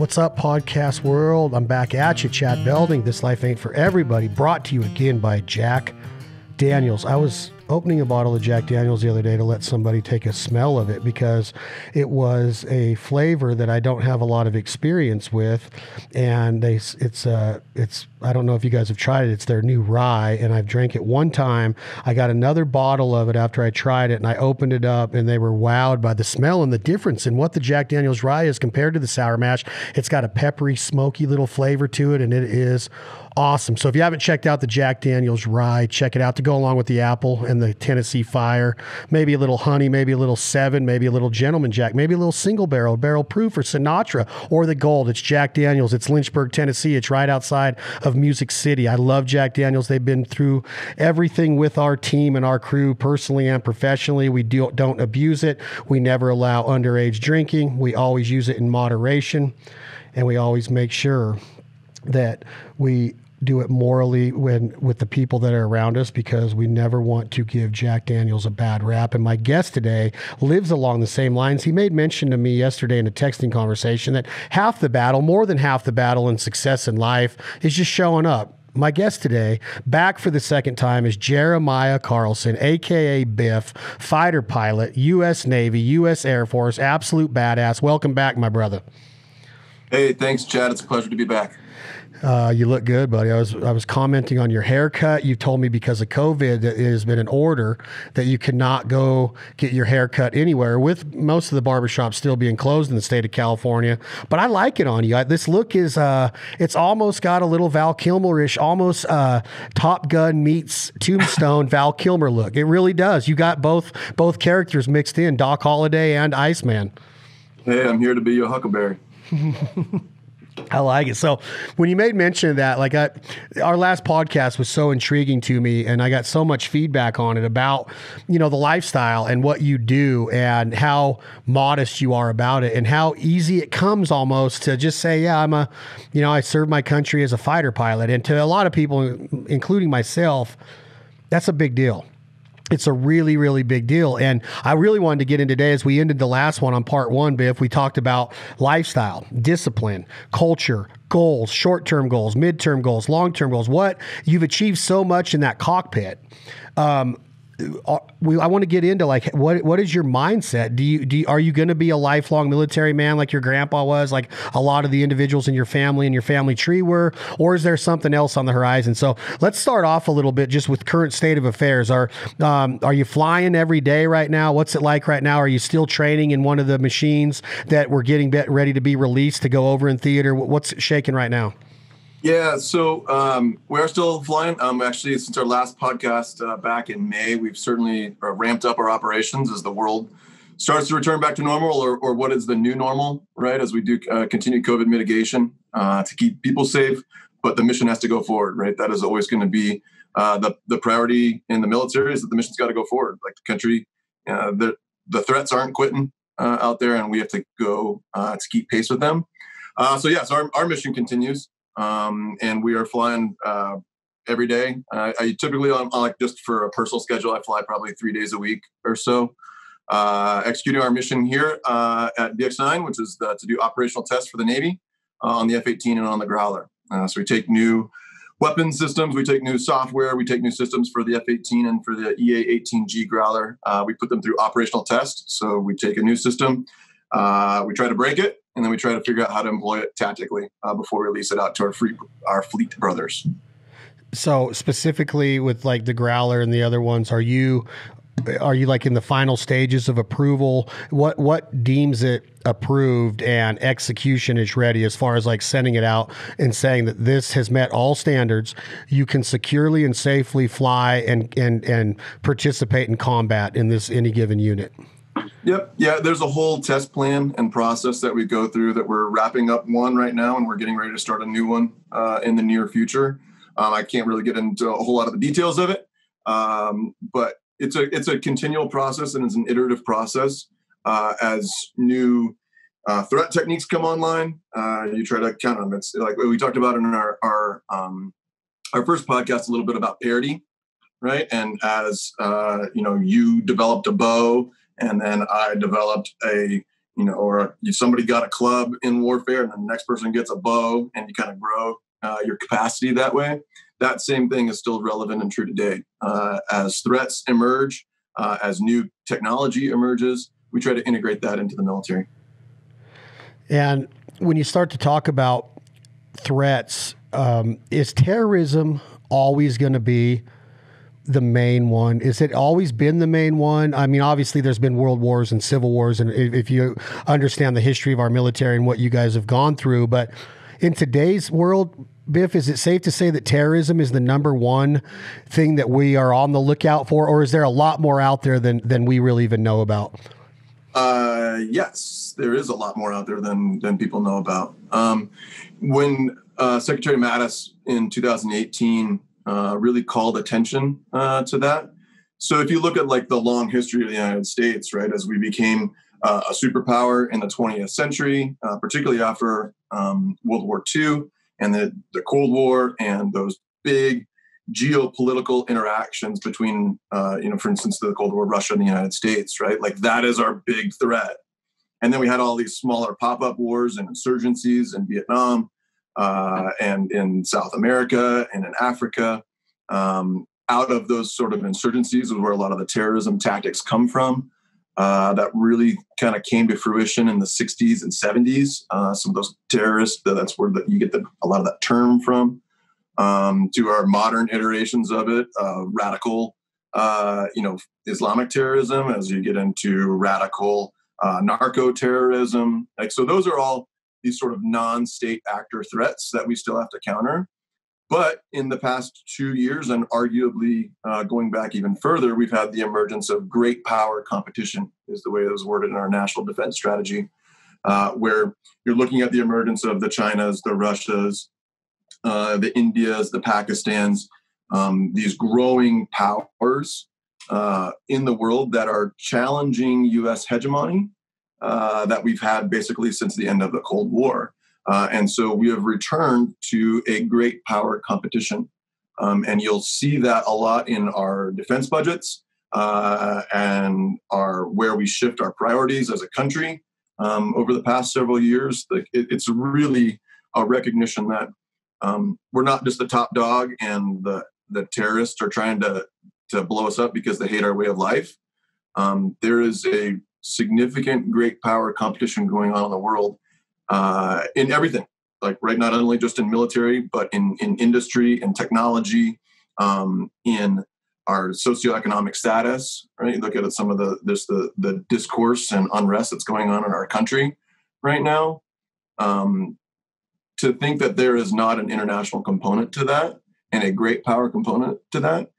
What's up, podcast world? I'm back at you, Chad Belding. This Life Ain't For Everybody, brought to you again by Jack Daniels. I was opening a bottle of Jack Daniels the other day to let somebody take a smell of it because it was a flavor that I don't have a lot of experience with, and it's I don't know if you guys have tried it. It's their new rye, and I've drank it one time. I got another bottle of it after I tried it, and I opened it up, and they were wowed by the smell and the difference in what the Jack Daniels rye is compared to the Sour Mash. It's got a peppery, smoky little flavor to it, and it is awesome. So if you haven't checked out the Jack Daniels rye, check it out to go along with the apple and the Tennessee Fire. Maybe a little honey, maybe a little 7, maybe a little Gentleman Jack, maybe a little single barrel proof or Sinatra or the Gold. It's Jack Daniels. It's Lynchburg, Tennessee. It's right outside of Music City. I love Jack Daniels. They've been through everything with our team and our crew, personally and professionally. We don't abuse it. We never allow underage drinking. We always use it in moderation, and we always make sure that we do it morally with the people that are around us, because we never want to give Jack Daniels a bad rap. And my guest today lives along the same lines. He made mention to me yesterday in a texting conversation that half the battle, more than half the battle and success in life, is just showing up. My guest today, back for the second time, is Jeremiah Carlson, a.k.a. Biff, fighter pilot, U.S. Navy, U.S. Air Force, absolute badass. Welcome back, my brother. Hey, thanks, Chad. It's a pleasure to be back. You look good, buddy. I was commenting on your haircut. You told me because of COVID that it has been an order that you cannot go get your hair cut anywhere, with most of the barbershops still being closed in the state of California. But I like it on you. This look is, it's almost got a little Val Kilmer-ish, almost Top Gun meets Tombstone Val Kilmer look. It really does. You got both characters mixed in, Doc Holliday and Iceman. Hey, I'm here to be your Huckleberry. I like it. So when you made mention of that, like our last podcast was so intriguing to me, and I got so much feedback on it about, the lifestyle and what you do and how modest you are about it and how easy it comes almost to just say, yeah, I serve my country as a fighter pilot. And to a lot of people, including myself, that's a big deal. It's a really, really big deal. And I really wanted to get in today, as we ended the last one on part 1, Biff. We talked about lifestyle, discipline, culture, goals, short-term goals, mid-term goals, long-term goals. What you've achieved so much in that cockpit. I want to get into what is your mindset? Are you going to be a lifelong military man like your grandpa was, like a lot of the individuals in your family and your family tree were, or is there something else on the horizon? So let's start off a little bit just with current state of affairs. Are you flying every day right now? What's it like right now? Are you still training in one of the machines that we're getting ready to be released to go over in theater? What's shaking right now? Yeah, so we are still flying. Actually, since our last podcast back in May, we've certainly ramped up our operations as the world starts to return back to normal, or what is the new normal, right? As we do continue COVID mitigation to keep people safe, but the mission has to go forward, right? That is always going to be the priority in the military, is that the mission's got to go forward. Like the country, the threats aren't quitting out there, and we have to go to keep pace with them. So our mission continues. And we are flying every day. I typically, on like just for a personal schedule, I fly probably 3 days a week or so, executing our mission here at BX9, which is to do operational tests for the Navy on the F-18 and on the Growler. So we take new weapon systems, we take new software, we take new systems for the F-18 and for the EA-18G Growler. We put them through operational tests. So we take a new system, we try to break it, and then we try to figure out how to employ it tactically before we release it out to our fleet brothers. So specifically with like the Growler and the other ones, are you like in the final stages of approval? What deems it approved and execution is ready, as far as like sending it out and saying that this has met all standards, you can securely and safely fly and participate in combat in this any given unit? Yep. Yeah, there's a whole test plan and process that we go through that we're wrapping up one right now, and we're getting ready to start a new one in the near future. I can't really get into a whole lot of the details of it, but it's a continual process, and it's an iterative process. As new threat techniques come online, you try to counter them. It's like we talked about in our first podcast a little bit about parity, right? And as you developed a bow, and then I developed a or somebody got a club in warfare and the next person gets a bow, and you kind of grow your capacity that way. That same thing is still relevant and true today. As threats emerge, as new technology emerges, we try to integrate that into the military. And when you start to talk about threats, is terrorism always going to be the main one? Is it always been the main one? I mean, obviously there's been world wars and civil wars, and if you understand the history of our military and what you guys have gone through, but in today's world, Biff, is it safe to say that terrorism is the number one thing that we are on the lookout for, or is there a lot more out there than we really even know about? Yes, there is a lot more out there than people know about. When Secretary Mattis in 2018 really called attention to that. So if you look at like the long history of the United States, right, as we became a superpower in the 20th century, particularly after World War II and the Cold War and those big geopolitical interactions between, for instance, the Cold War, Russia and the United States, right? Like that is our big threat. And then we had all these smaller pop-up wars and insurgencies in Vietnam and in South America and in Africa. Out of those sort of insurgencies is where a lot of the terrorism tactics come from. That really kind of came to fruition in the 60s and 70s. Some of those terrorists, that's where you get a lot of that term from. To our modern iterations of it, radical, Islamic terrorism, as you get into radical narco terrorism. Like, so those are all these sort of non-state actor threats that we still have to counter. But in the past 2 years, and arguably going back even further, we've had the emergence of great power competition, is the way it was worded in our national defense strategy, where you're looking at the emergence of the Chinas, the Russias, the Indias, the Pakistans, these growing powers in the world that are challenging U.S. hegemony that we've had basically since the end of the Cold War. And so we have returned to a great power competition. And you'll see that a lot in our defense budgets and where we shift our priorities as a country over the past several years. It's really a recognition that we're not just the top dog and the terrorists are trying to blow us up because they hate our way of life. There is a significant great power competition going on in the world in everything, like right, not only just in military, but in industry and technology, in our socioeconomic status, right? You look at some of the discourse and unrest that's going on in our country right now. To think that there is not an international component to that and a great power component to that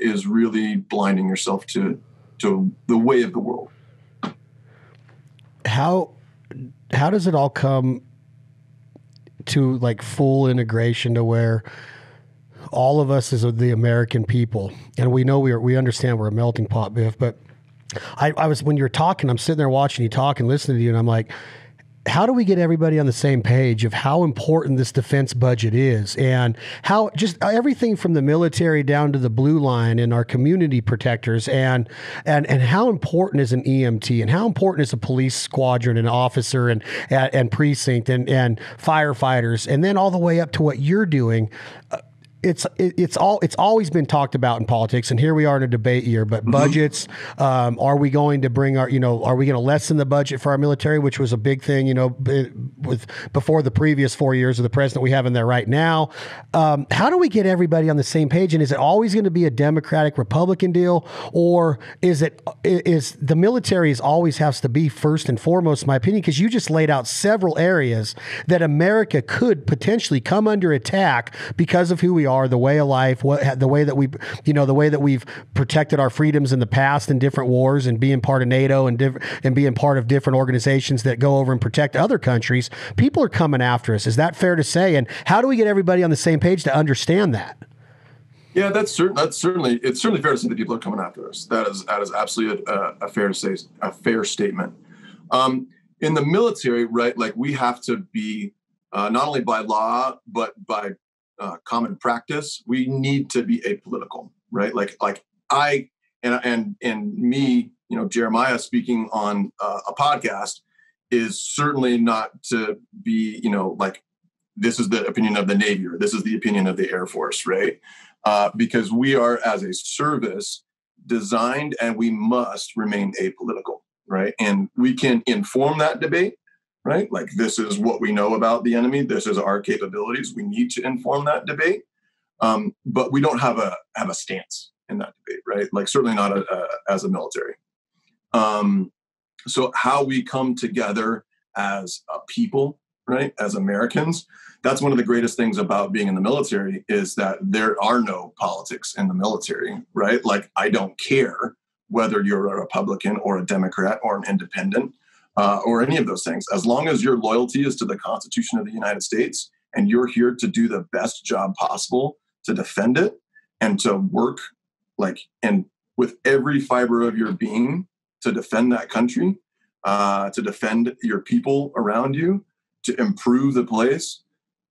is really blinding yourself to the way of the world. How does it all come to like full integration to where all of us as the American people, and we know we understand we're a melting pot, Biff, but I was, when you're talking, I'm sitting there watching you talk and listening to you, and I'm like, how do we get everybody on the same page of how important this defense budget is, and how just everything from the military down to the blue line and our community protectors, and how important is an EMT, and how important is a police squadron and officer and precinct and firefighters, and then all the way up to what you're doing. It's always been talked about in politics, and here we are in a debate year. But budgets, are we going to bring are we going to lessen the budget for our military, which was a big thing, before the previous 4 years of the president we have in there right now. How do we get everybody on the same page? And is it always going to be a Democratic Republican deal, or is the military always has to be first and foremost, in my opinion? Because you just laid out several areas that America could potentially come under attack because of who we are, the way of life, the way that we've protected our freedoms in the past in different wars, and being part of NATO and being part of different organizations that go over and protect other countries. People are coming after us. Is that fair to say? And how do we get everybody on the same page to understand that? Yeah, it's certainly fair to say that people are coming after us. That is absolutely a fair statement. In the military, right? Like, we have to be not only by law but by common practice, we need to be apolitical, right? Like I and me, Jeremiah, speaking on a podcast is certainly not to be, like, this is the opinion of the Navy or this is the opinion of the Air Force, right? Because we are, as a service, designed and we must remain apolitical, right? And we can inform that debate, right? Like, this is what we know about the enemy. This is our capabilities. We need to inform that debate. But we don't have a stance in that debate, right? Like, certainly not as a military. So how we come together as a people, right, as Americans, that's one of the greatest things about being in the military, is that there are no politics in the military, right? Like, I don't care whether you're a Republican or a Democrat or an independent or any of those things. As long as your loyalty is to the Constitution of the United States and you're here to do the best job possible to defend it and to work and with every fiber of your being to defend that country, to defend your people around you, to improve the place,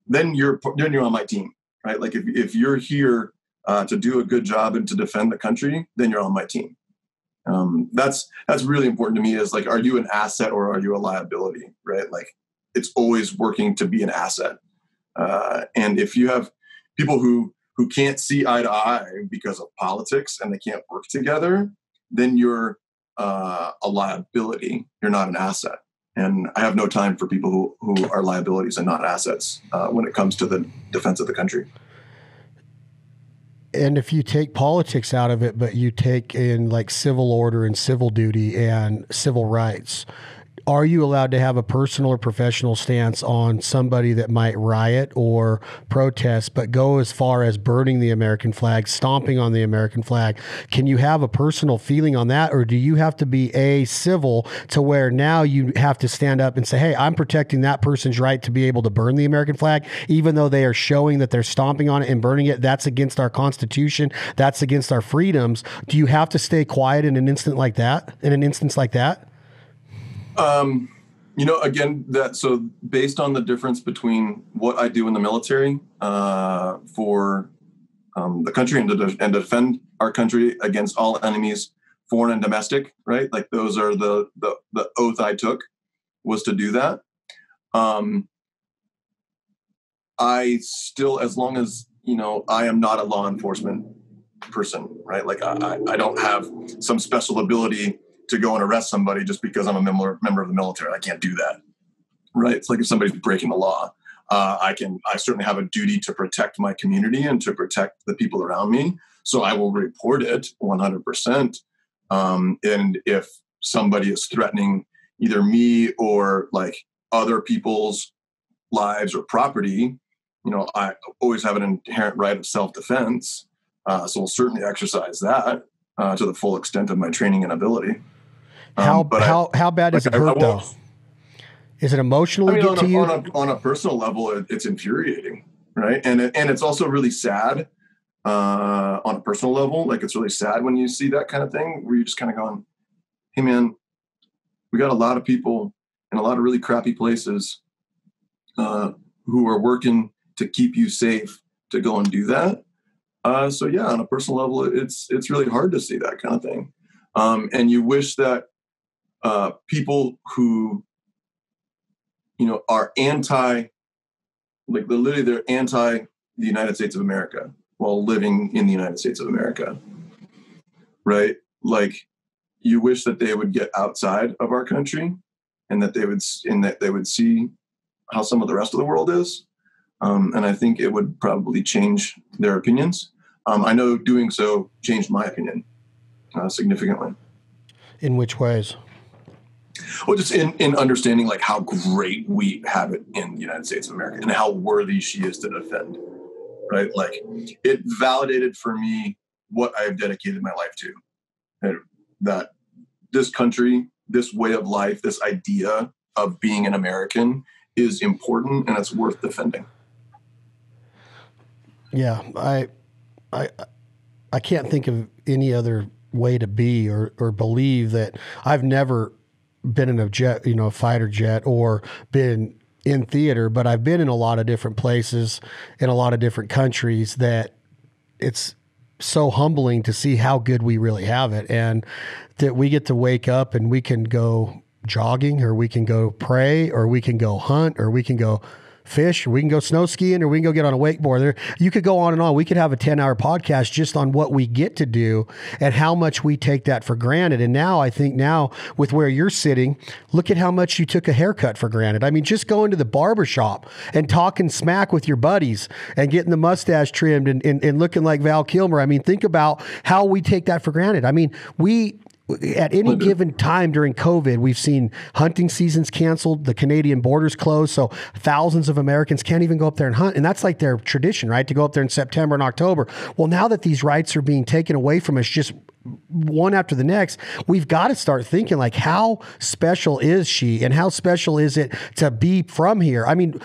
then you're on my team, right? Like, if you're here to do a good job and to defend the country, then you're on my team. That's really important to me, is like, are you an asset or are you a liability, right? Like, it's always working to be an asset. And if you have people who can't see eye to eye because of politics and they can't work together, then you're a liability. You're not an asset. And I have no time for people who are liabilities and not assets when it comes to the defense of the country. And if you take politics out of it, but you take in like civil order and civil duty and civil rights, are you allowed to have a personal or professional stance on somebody that might riot or protest, but go as far as burning the American flag, stomping on the American flag? Can you have a personal feeling on that? Or do you have to be civil to where now you have to stand up and say, hey, I'm protecting that person's right to be able to burn the American flag, even though they are showing that they're stomping on it and burning it? That's against our Constitution. That's against our freedoms. Do you have to stay quiet in an instance like that? Again, so based on the difference between what I do in the military for the country and to defend our country against all enemies, foreign and domestic, right? Like, those are the oath I took, was to do that. I still, as long as, I am not a law enforcement person, right? Like, I don't have some special ability to go and arrest somebody just because I'm a member of the military. I can't do that, right? It's like, if somebody's breaking the law, I certainly have a duty to protect my community and to protect the people around me. So I will report it 100%. And if somebody is threatening either me or like other people's lives or property, I always have an inherent right of self-defense. So we'll certainly exercise that to the full extent of my training and ability. How bad does it hurt, though? Is it emotionally get to you? On a personal level, it's infuriating, right? And it's also really sad on a personal level. Like, it's really sad when you see that kind of thing, where you're just kind of going, hey, man, we got a lot of people in a lot of really crappy places who are working to keep you safe to go and do that. So yeah, on a personal level, it's really hard to see that kind of thing. And you wish that people who, are they're anti the United States of America while living in the United States of America, right? Like, you wish that they would get outside of our country and that they would see how some of the rest of the world is. And I think it would probably change their opinions. I know doing so changed my opinion significantly. In which ways? Well, just in understanding like how great we have it in the United States of America and how worthy she is to defend, right? Like, it validated for me what I have dedicated my life to, and that this country, this way of life, this idea of being an American is important and it's worth defending. Yeah, I can't think of any other way to be or believe that. I've never been in a jet, a fighter jet, or been in theater, but I've been in a lot of different places in a lot of different countries that it's so humbling to see how good we really have it, and that we get to wake up and we can go jogging, or we can go pray, or we can go hunt, or we can go fish, or we can go snow skiing, or we can go get on a wakeboard. You could go on and on. We could have a 10-hour podcast just on what we get to do and how much we take that for granted. And now I think with where you're sitting, look at how much you took a haircut for granted. I mean, just going to the barbershop and talking smack with your buddies and getting the mustache trimmed and looking like Val Kilmer. I mean, think about how we take that for granted. I mean, at any given time during COVID, we've seen hunting seasons canceled, the Canadian borders closed, so thousands of Americans can't even go up there and hunt. And that's like their tradition, right? To go up there in September and October. Well, now that these rights are being taken away from us just one after the next, we've got to start thinking like, how special is she and how special is it to be from here? I mean,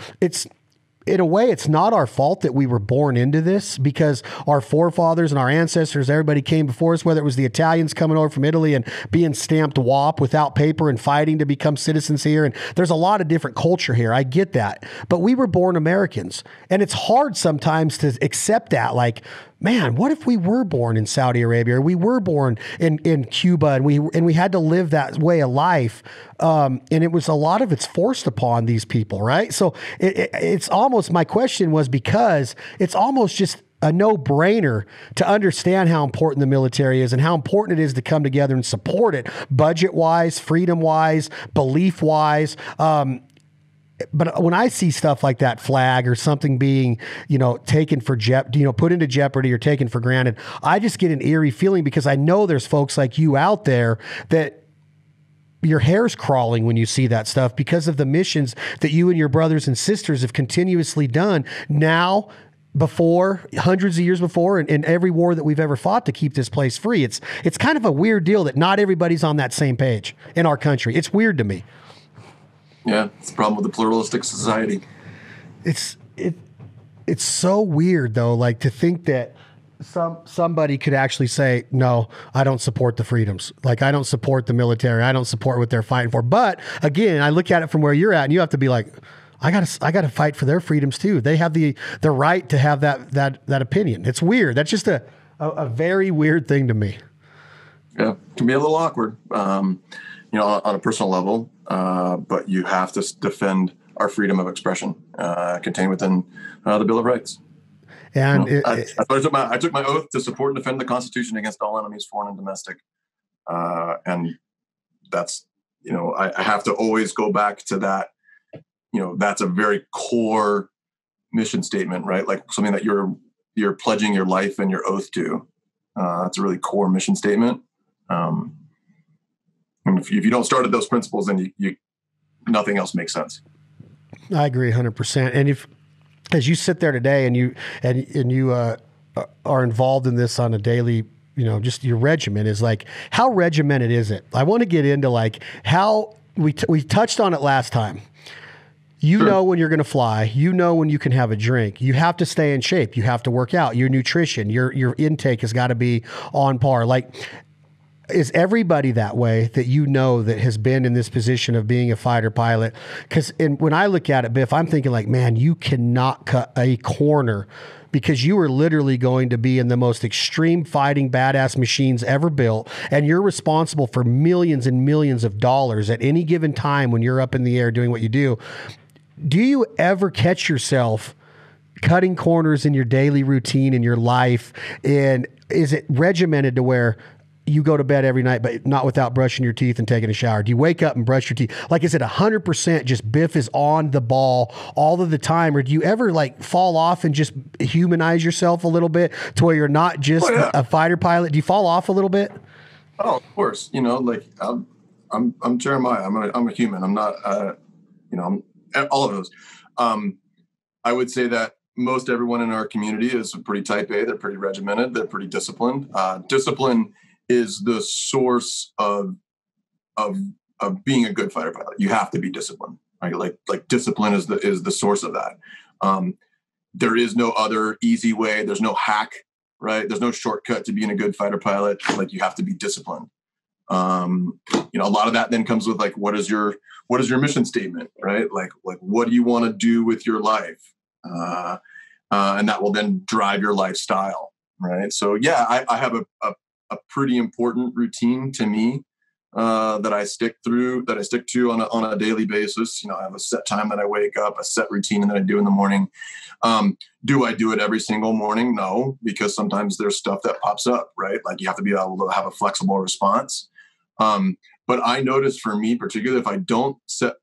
in a way, it's not our fault that we were born into this, because our forefathers and our ancestors, everybody came before us, whether it was the Italians coming over from Italy and being stamped WAP without paper and fighting to become citizens here. And there's a lot of different culture here. I get that. But we were born Americans. And it's hard sometimes to accept that. Like, man, what if we were born in Saudi Arabia, or we were born in Cuba, and we had to live that way of life, and it was a lot of it's forced upon these people, right? So it's almost, my question was, because it's almost just a no-brainer to understand how important the military is and how important it is to come together and support it, budget-wise, freedom-wise, belief-wise. But when I see stuff like that flag or something being, taken for put into jeopardy or taken for granted, I just get an eerie feeling, because I know there's folks like you out there that your hair's crawling when you see that stuff, because of the missions that you and your brothers and sisters have continuously done now, before, hundreds of years before, and every war that we've ever fought to keep this place free. It's kind of a weird deal that not everybody's on that same page in our country. It's weird to me. Yeah, it's the problem with the pluralistic society. It's so weird though, like to think that somebody could actually say, no, I don't support the freedoms. Like, I don't support the military. I don't support what they're fighting for. But again, I look at it from where you're at, and you have to be like, I gotta fight for their freedoms too. They have the right to have that opinion. It's weird. That's just a very weird thing to me. Yeah, it can be a little awkward, on a personal level. But you have to defend our freedom of expression contained within the Bill of Rights. And I took my oath to support and defend the Constitution against all enemies, foreign and domestic. And that's, I have to always go back to that. That's a very core mission statement, right? Like something that you're pledging your life and your oath to. That's a really core mission statement. And if you don't start at those principles, then you nothing else makes sense. I agree 100%. And as you sit there today and you are involved in this on a daily, just your regimen is like, how regimented is it? I want to get into like how we touched on it last time. You know when you're going to fly, when you can have a drink, you have to stay in shape. You have to work out. Your nutrition, your intake has got to be on par. Like, is everybody that way that that has been in this position of being a fighter pilot? Because when I look at it, Biff, I'm thinking like, man, you cannot cut a corner, because you are literally going to be in the most extreme fighting badass machines ever built, and you're responsible for millions and millions of dollars at any given time when you're up in the air doing what you do. Do you ever catch yourself cutting corners in your daily routine in your life? And is it regimented to where you go to bed every night, but not without brushing your teeth and taking a shower? Do you wake up and brush your teeth? Like, is it 100% just Biff is on the ball all of the time? Or do you ever like fall off and just humanize yourself a little bit to where you're not just a fighter pilot? Do you fall off a little bit? Oh, of course. I'm Jeremiah. I'm a human. I'm not, I'm all of those. I would say that most everyone in our community is pretty type A. They're pretty regimented. They're pretty disciplined. Discipline is the source of being a good fighter pilot. You have to be disciplined, right? Like discipline is the source of that. There is no other easy way. There's no hack, right? There's no shortcut to being a good fighter pilot. Like, you have to be disciplined. A lot of that then comes with like, what is your mission statement, right? Like what do you want to do with your life? And that will then drive your lifestyle, right? So yeah, I have a pretty important routine to me. that I stick to on a daily basis. I have a set time that I wake up, a set routine that I do in the morning. Do I do it every single morning? No, because sometimes there's stuff that pops up, right? Like you have to be able to have a flexible response. But I notice for me, particularly if I don't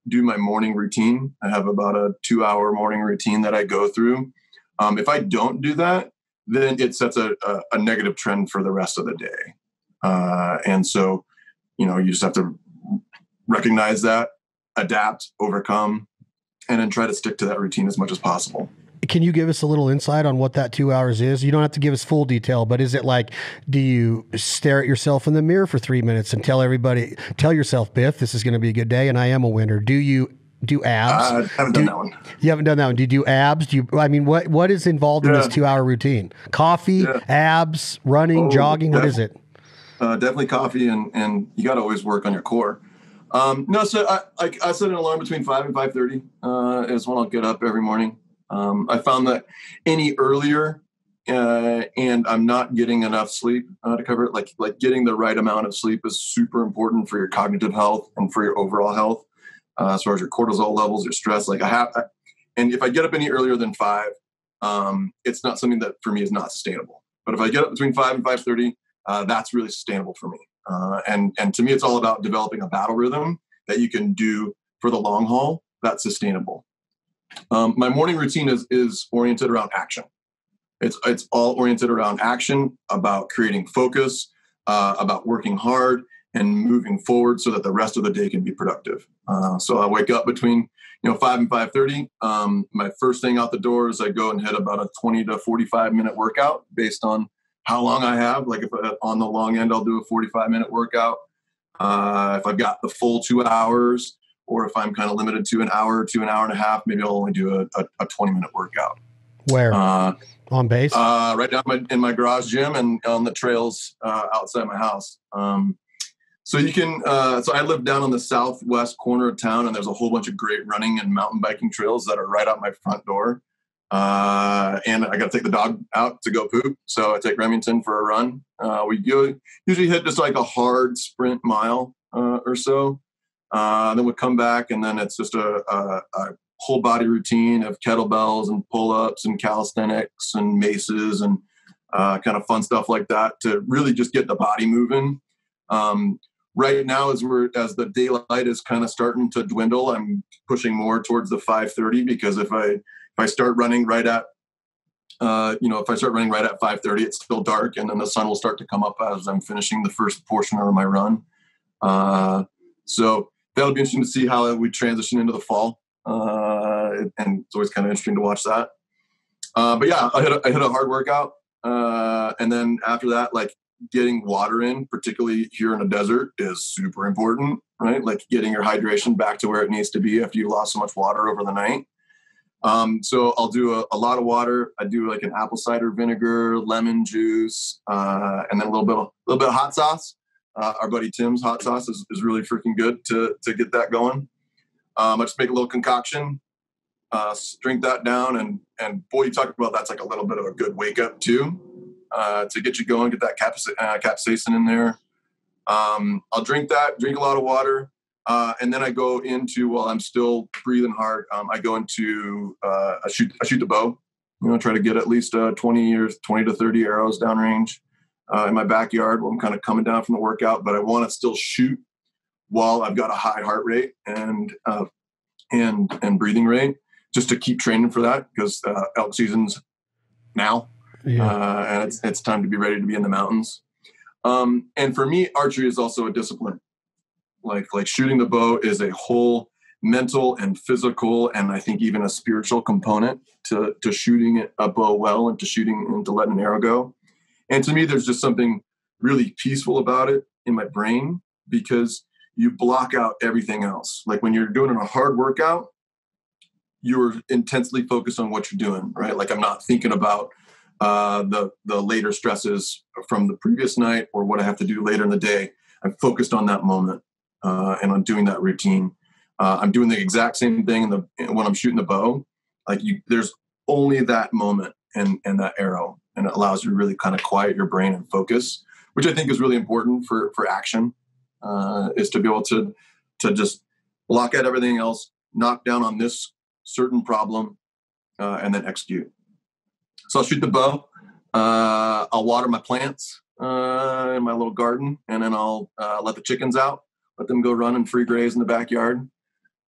do my morning routine, I have about a 2-hour morning routine that I go through. If I don't do that, then it sets a negative trend for the rest of the day. And so, you just have to recognize that, adapt, overcome, and then try to stick to that routine as much as possible. Can you give us a little insight on what that 2 hours is? You don't have to give us full detail, but is it like, do you stare at yourself in the mirror for 3 minutes and tell yourself, Biff, this is going to be a good day and I am a winner? Do you do abs? I haven't done that one. You haven't done that one. Do you do abs? What is involved in this 2 hour routine? Coffee, abs, running, jogging? What is it? Definitely coffee, and you got to always work on your core. So I set an alarm between 5 and 5:30 is when I'll get up every morning. I found that any earlier and I'm not getting enough sleep to cover it. Like getting the right amount of sleep is super important for your cognitive health and for your overall health, as far as your cortisol levels, your stress. And if I get up any earlier than 5, it's not something that for me is not sustainable. But if I get up between 5 and 5:30, that's really sustainable for me. And to me, it's all about developing a battle rhythm that you can do for the long haul. That's sustainable. My morning routine is oriented around action. It's all oriented around action, about creating focus, about working hard and moving forward so that the rest of the day can be productive. So I wake up between 5 and 5:30. My first thing out the door is I go and hit about a 20 to 45 minute workout based on how long I have. Like if on the long end, I'll do a 45-minute workout. If I've got the full 2 hours, or if I'm kind of limited to an hour to an hour and a half, maybe I'll only do a 20-minute workout. Where? On base? Right down in my garage gym and on the trails outside my house. So you can. So I live down on the southwest corner of town, and there's a whole bunch of great running and mountain biking trails that are right out my front door. And I got to take the dog out to go poop. So I take Remington for a run. We usually hit just like a hard sprint mile or so. Then we'll come back, and then it's just a whole body routine of kettlebells and pull-ups and calisthenics and maces and kind of fun stuff like that to really just get the body moving. Right now, as the daylight is kind of starting to dwindle, I'm pushing more towards the 5:30, because if I start running right at 5:30, it's still dark, and then the sun will start to come up as I'm finishing the first portion of my run. So that'll be interesting to see how we transition into the fall. And it's always kind of interesting to watch that. But yeah, I hit a hard workout. And then after that, like getting water in, particularly here in a desert, is super important, right? Like getting your hydration back to where it needs to be after you lost so much water over the night. So I'll do a lot of water. I do like an apple cider vinegar, lemon juice, and then a little bit of hot sauce. Our buddy Tim's hot sauce is really freaking good to get that going. I just make a little concoction, drink that down, and boy, you talk about that's like a little bit of a good wake up too, to get you going, get that capsaicin in there. I'll drink a lot of water. And then I go into, while I'm still breathing hard, I go into, I shoot the bow, try to get at least 20 to 30 arrows downrange in my backyard while I'm kind of coming down from the workout, but I want to still shoot while I've got a high heart rate and breathing rate, just to keep training for that, because elk season's now, and it's time to be ready to be in the mountains. And for me, archery is also a discipline. Like shooting the bow is a whole mental and physical, and I think even a spiritual component to shooting a bow well and to letting an arrow go. And to me, there's just something really peaceful about it in my brain, because you block out everything else. Like when you're doing a hard workout, you're intensely focused on what you're doing, right? Like I'm not thinking about the later stresses from the previous night or what I have to do later in the day. I'm focused on that moment. And I'm doing that routine. I'm doing the exact same thing when I'm shooting the bow. Like there's only that moment and that arrow, and it allows you to really kind of quiet your brain and focus, which I think is really important for action. is to be able to just block out everything else, knock down on this certain problem, and then execute. So I'll shoot the bow. I'll water my plants in my little garden, and then I'll let the chickens out, let them go run and free graze in the backyard.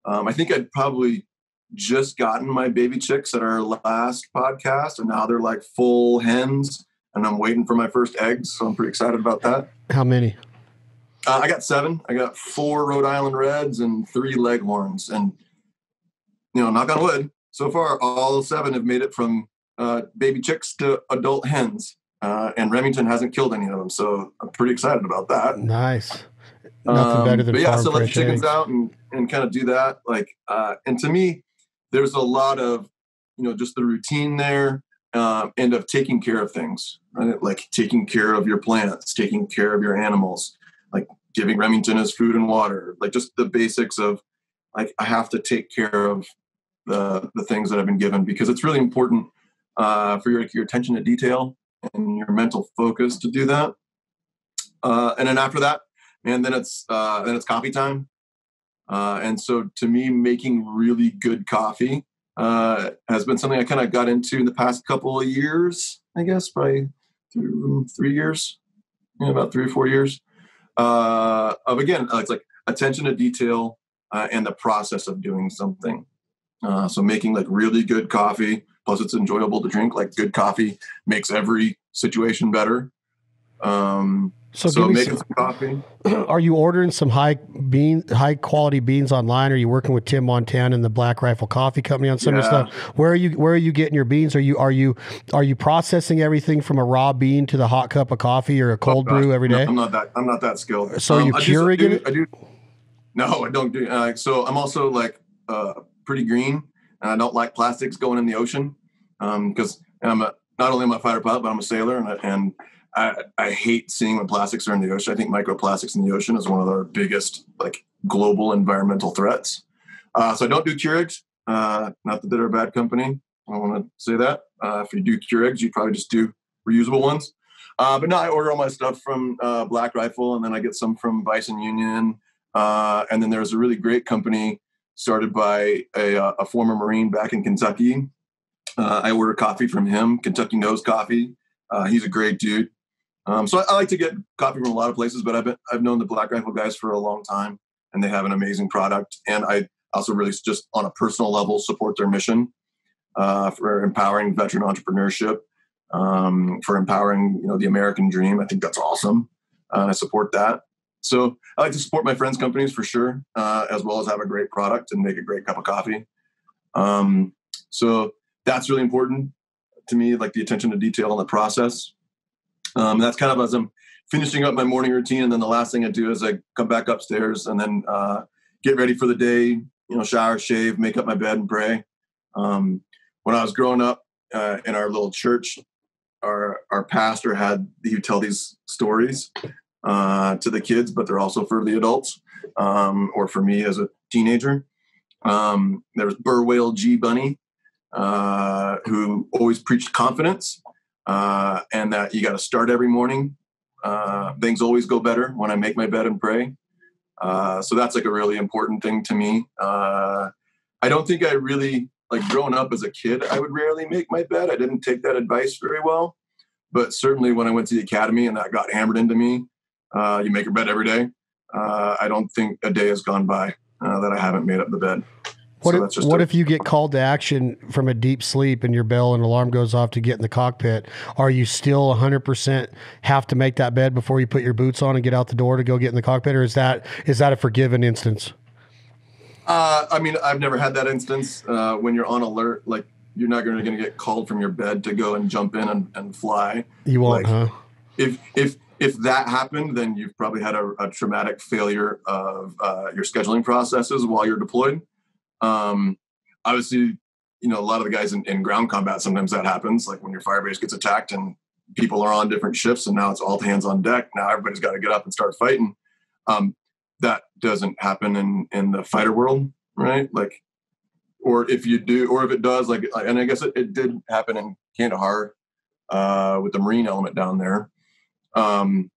I think I'd probably just gotten my baby chicks at our last podcast, and now they're like full hens, and I'm waiting for my first eggs. So I'm pretty excited about that. How many? I got 7. I got 4 Rhode Island Reds and 3 Leghorns. And, knock on wood, so far, all 7 have made it from baby chicks to adult hens. And Remington hasn't killed any of them. So I'm pretty excited about that. Nice. Nothing better than farm so let the fresh chickens eggs. out and kind of do that. And to me, there's a lot of, just the routine there and of taking care of things, right? Like taking care of your plants, taking care of your animals, like giving Remington his food and water, like just the basics of like, I have to take care of the things that I've been given, because it's really important for your attention to detail and your mental focus to do that. And then after that, and then it's coffee time. And so to me, making really good coffee has been something I kind of got into in the past couple of years, I guess, probably 3 years, about 3 or 4 years. Again, it's like attention to detail and the process of doing something. So making like really good coffee, plus it's enjoyable to drink. Like good coffee makes every situation better. So making some coffee. Are you ordering some high quality beans online? Are you working with Tim Montana and the Black Rifle Coffee Company on some of the stuff? Where are you getting your beans? Are you processing everything from a raw bean to the hot cup of coffee or a cold brew every day? No, I'm not that skilled. So are you curing it? I do. No, I don't do. So I'm also like pretty green, and I don't like plastics going in the ocean because not only am I a fighter pilot, but I'm a sailor, and I hate seeing when plastics are in the ocean. I think microplastics in the ocean is one of our biggest like global environmental threats. So I don't do Keurigs. Not that they're a bad company. I don't want to say that. If you do Keurigs, you probably just do reusable ones. But no, I order all my stuff from Black Rifle, and then I get some from Bison Union. And then there's a really great company started by a former Marine back in Kentucky. I order coffee from him, Kentucky Nose Coffee. He's a great dude. So I like to get coffee from a lot of places, but I've known the Black Rifle guys for a long time, and they have an amazing product. And I also really just on a personal level support their mission for empowering veteran entrepreneurship, for empowering the American dream. I think that's awesome. I support that. So I like to support my friends' companies for sure, as well as have a great product and make a great cup of coffee. So that's really important to me, like the attention to detail in the process. That's kind of as I'm finishing up my morning routine. And then the last thing I do is I come back upstairs and then get ready for the day, shower, shave, make up my bed and pray. When I was growing up in our little church, our pastor he would tell these stories to the kids, but they're also for the adults or for me as a teenager. There's Burwell G. Bunny, who always preached confidence. And that you got to start every morning. Things always go better when I make my bed and pray. So that's like a really important thing to me. I don't think I really, like growing up as a kid, I would rarely make my bed. I didn't take that advice very well. But certainly when I went to the academy and that got hammered into me, you make your bed every day. I don't think a day has gone by that I haven't made up the bed. What if you get called to action from a deep sleep and your bell and alarm goes off to get in the cockpit? Are you still 100% have to make that bed before you put your boots on and get out the door to go get in the cockpit? Or is that a forgiven instance? I mean, I've never had that instance when you're on alert. Like you're not going to get called from your bed to go and jump in and fly. You won't, huh? If that happened, then you've probably had a traumatic failure of your scheduling processes while you're deployed. Obviously, a lot of the guys in ground combat, sometimes that happens, like when your fire base gets attacked and people are on different shifts and now it's all hands on deck. Now everybody's got to get up and start fighting. That doesn't happen in the fighter world, right? Like, or if you do, or if it does, like, and I guess it did happen in Kandahar, with the Marine element down there. And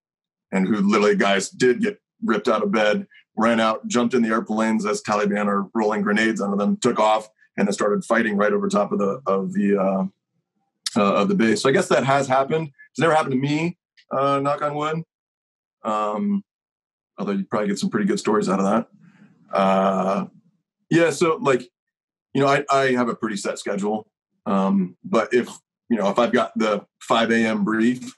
who literally guys did get ripped out of bed, ran out, jumped in the airplanes as Taliban are rolling grenades onto them, took off, and then started fighting right over top of the base. So I guess that has happened. It's never happened to me, knock on wood. Although you probably get some pretty good stories out of that. Yeah. So like, I have a pretty set schedule. But if I've got the 5 a.m. brief,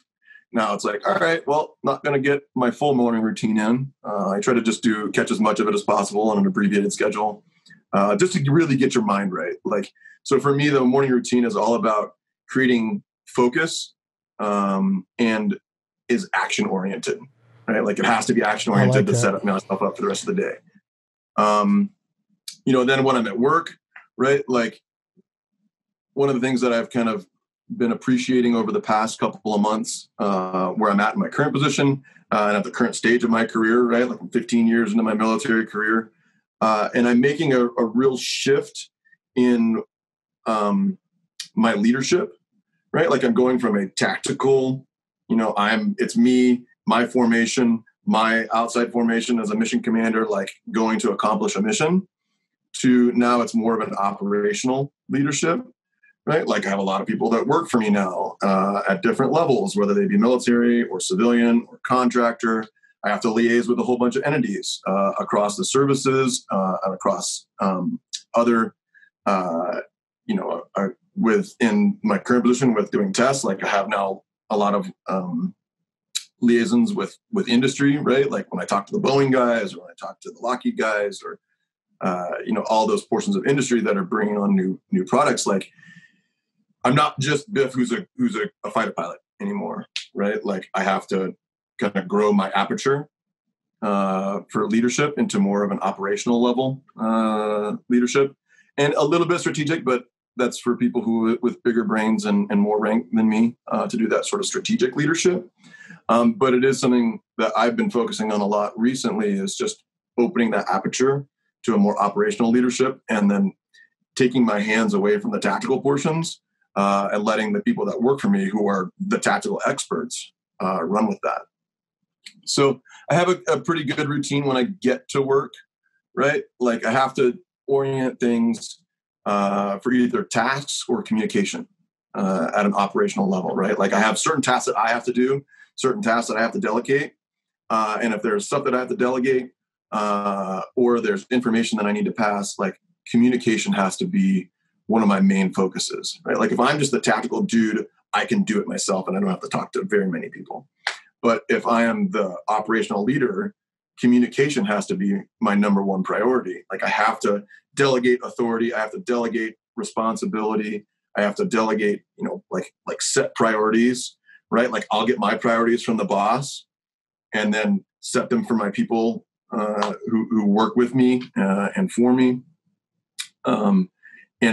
now it's like, all right, well, not going to get my full morning routine in. I try to just catch as much of it as possible on an abbreviated schedule, just to really get your mind right. Like, so for me, the morning routine is all about creating focus, and is action oriented, right? Like it has to be action oriented to set myself up for the rest of the day. Then when I'm at work, right? Like one of the things that I've kind of been appreciating over the past couple of months, where I'm at in my current position, and at the current stage of my career, right? Like I'm 15 years into my military career. And I'm making a real shift in, my leadership, right? Like I'm going from a tactical, it's me, my formation, my outside formation as a mission commander, like going to accomplish a mission, to now it's more of an operational leadership, right? Like I have a lot of people that work for me now, at different levels, whether they be military or civilian or contractor. I have to liaise with a whole bunch of entities, across the services, and across, other, within my current position with doing tests. Like I have now a lot of, liaisons with industry, right? Like when I talk to the Boeing guys, or when I talk to the Lockheed guys, or, all those portions of industry that are bringing on new products. Like I'm not just Biff, who's a fighter pilot anymore, right? Like I have to kind of grow my aperture, for leadership into more of an operational level, leadership, and a little bit strategic, but that's for people who with bigger brains and more rank than me, to do that sort of strategic leadership. But it is something that I've been focusing on a lot recently, is just opening that aperture to a more operational leadership, and then taking my hands away from the tactical portions, and letting the people that work for me, who are the tactical experts, run with that. So I have a pretty good routine when I get to work, right? Like I have to orient things, for either tasks or communication, at an operational level, right? Like I have certain tasks that I have to do, certain tasks that I have to delegate. And if there's stuff that I have to delegate, or there's information that I need to pass, like communication has to be one of my main focuses, right? Like if I'm just the tactical dude, I can do it myself and I don't have to talk to very many people. But if I am the operational leader, communication has to be my number one priority. Like I have to delegate authority. I have to delegate responsibility. I have to delegate, like set priorities, right? Like I'll get my priorities from the boss and then set them for my people, who work with me, and for me. And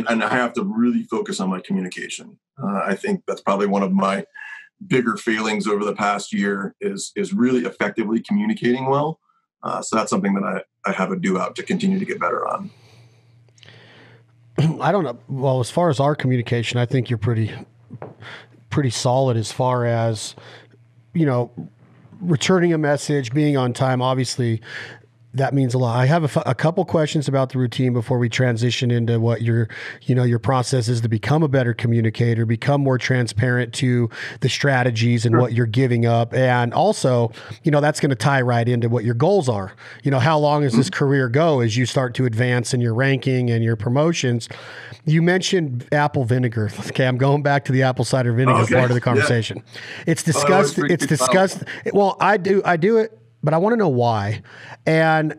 I have to really focus on my communication. I think that's probably one of my bigger failings over the past year is really effectively communicating well. So that's something that I have a do out to continue to get better on. I don't know. Well, as far as our communication, I think you're pretty solid as far as, returning a message, being on time. Obviously, that means a lot. I have a couple questions about the routine before we transition into what your process is to become a better communicator, become more transparent to the strategies and what you're giving up. And also, that's going to tie right into what your goals are. How long does this career go as you start to advance in your ranking and your promotions? You mentioned apple vinegar. Okay. I'm going back to the apple cider vinegar part of the conversation. Yeah. It's discussed. It's discussed. Well, I do it, but I want to know why. And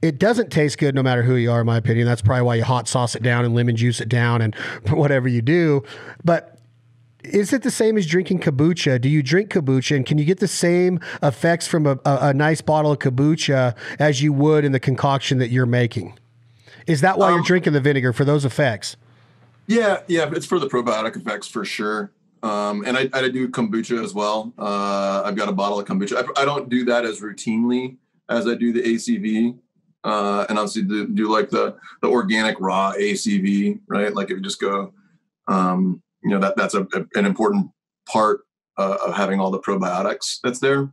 it doesn't taste good no matter who you are, in my opinion. That's probably why you hot sauce it down and lemon juice it down and whatever you do. But is it the same as drinking kombucha? Do you drink kombucha, and can you get the same effects from a nice bottle of kombucha as you would in the concoction that you're making? Is that why you're drinking the vinegar, for those effects? Yeah, it's for the probiotic effects for sure. And I do kombucha as well. I've got a bottle of kombucha. I don't do that as routinely as I do the ACV. And obviously do like the organic raw ACV, right? Like if you just go, that's an important part of having all the probiotics that's there.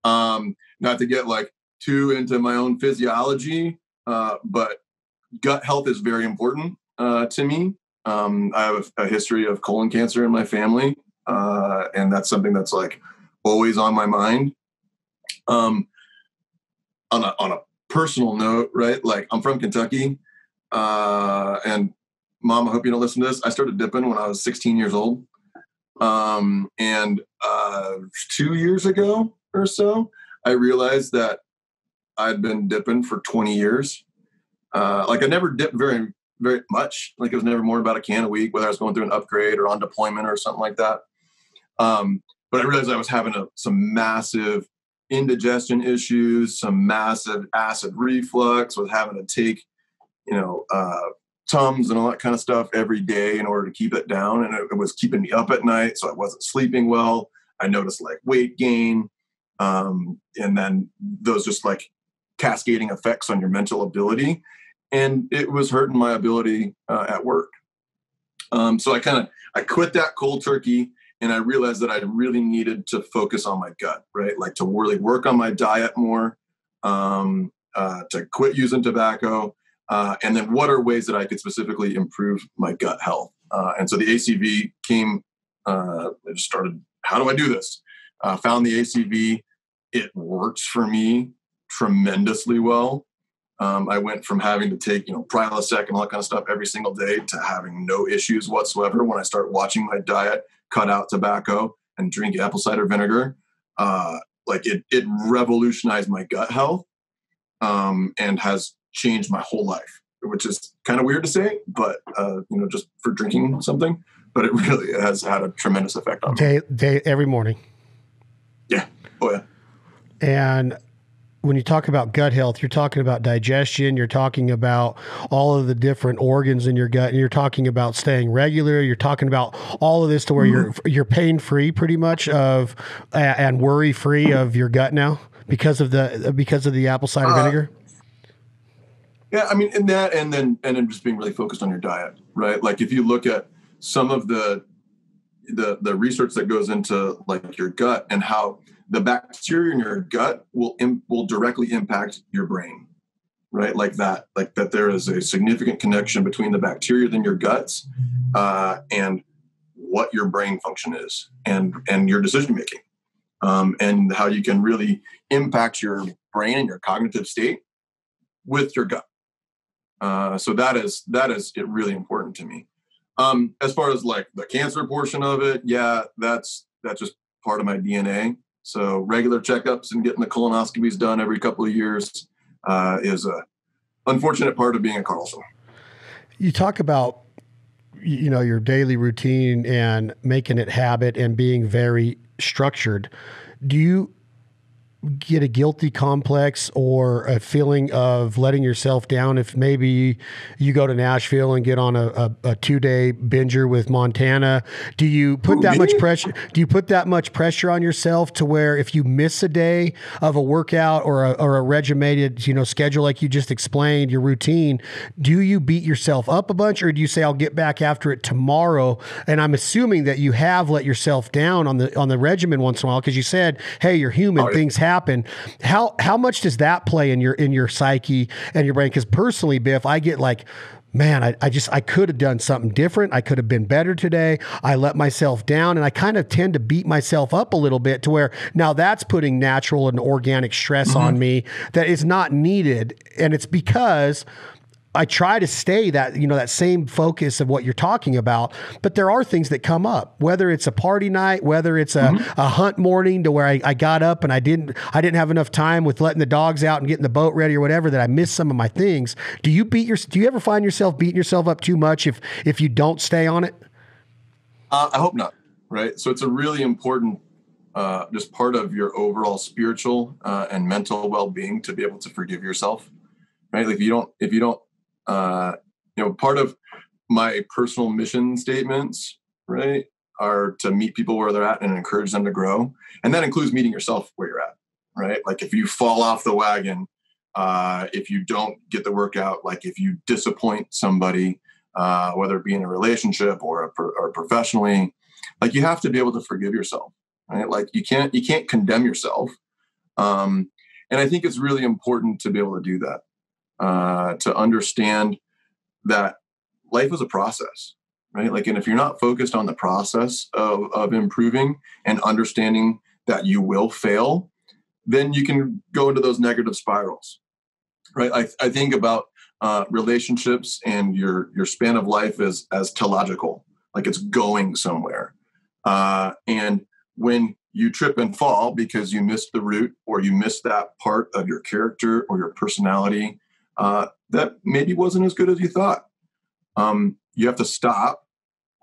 Not to get like too into my own physiology, but gut health is very important to me. I have a history of colon cancer in my family, and that's something that's like always on my mind. On a personal note, right? Like I'm from Kentucky, and Mom, I hope you don't listen to this. I started dipping when I was 16 years old. And 2 years ago or so, I realized that I'd been dipping for 20 years. Like I never dipped very, very much. Like it was never more than about a can a week, whether I was going through an upgrade or on deployment or something like that. But I realized I was having some massive indigestion issues, some massive acid reflux, was having to take, Tums and all that kind of stuff every day in order to keep it down. And it was keeping me up at night. So I wasn't sleeping well. I noticed like weight gain. And then those just like cascading effects on your mental ability. And it was hurting my ability at work. So I quit that cold turkey, and I realized that I really needed to focus on my gut, right? Like to really work on my diet more, to quit using tobacco. And then what are ways that I could specifically improve my gut health? And so the ACV came, I just started, how do I do this? Found the ACV. It works for me tremendously well. I went from having to take, Prilosec and all that kind of stuff every single day to having no issues whatsoever when I start watching my diet, cut out tobacco and drink apple cider vinegar. Like it revolutionized my gut health, and has changed my whole life, which is kind of weird to say, but, just for drinking something, but it really has had a tremendous effect on me. Every morning. Yeah. Oh yeah. And when you talk about gut health, you're talking about digestion, you're talking about all of the different organs in your gut, and you're talking about staying regular, you're talking about all of this to where you're pain-free pretty much and worry-free of your gut now because of the apple cider vinegar. Yeah, I mean, in that, and then just being really focused on your diet, right? Like if you look at some of the research that goes into like your gut and how the bacteria in your gut will directly impact your brain, right? Like that there is a significant connection between the bacteria in your guts and what your brain function is and your decision making, and how you can really impact your brain and your cognitive state with your gut. So that is really important to me. As far as like the cancer portion of it, yeah, that's just part of my DNA. So regular checkups and getting the colonoscopies done every couple of years is a unfortunate part of being a Carlson. You talk about, your daily routine and making it habit and being very structured. Do you get a guilty complex or a feeling of letting yourself down if maybe you go to Nashville and get on a 2-day binger with Montana? Do you put that much pressure? Do you put that much pressure on yourself to where if you miss a day of a workout or a regimented, schedule like you just explained, your routine, do you beat yourself up a bunch, or do you say I'll get back after it tomorrow? And I'm assuming that you have let yourself down on the regimen once in a while because you said, "Hey, you're human. Things happen." How much does that play in your psyche and your brain? Because personally, Biff, I get like, man, I could have done something different. I could have been better today. I let myself down, and I kind of tend to beat myself up a little bit to where now that's putting natural and organic stress on me that is not needed. And it's because I try to stay that same focus of what you're talking about, but there are things that come up, whether it's a party night, whether it's a hunt morning to where I got up and I didn't have enough time with letting the dogs out and getting the boat ready or whatever, that I missed some of my things. Do you ever find yourself beating yourself up too much if you don't stay on it? I hope not. Right. So it's a really important, just part of your overall spiritual, and mental well-being to be able to forgive yourself. Right. Like if you don't, part of my personal mission statements, right, are to meet people where they're at and encourage them to grow. And that includes meeting yourself where you're at, right? Like if you fall off the wagon, if you don't get the workout, like if you disappoint somebody, whether it be in a relationship or professionally, like you have to be able to forgive yourself, right? Like you can't condemn yourself. And And I think it's really important to be able to do that, to understand that life is a process, right? Like, and if you're not focused on the process of improving and understanding that you will fail, then you can go into those negative spirals, right? I think about relationships and your span of life as teleological, like it's going somewhere. And when you trip and fall because you missed the route or you missed that part of your character or your personality that maybe wasn't as good as you thought, you have to stop,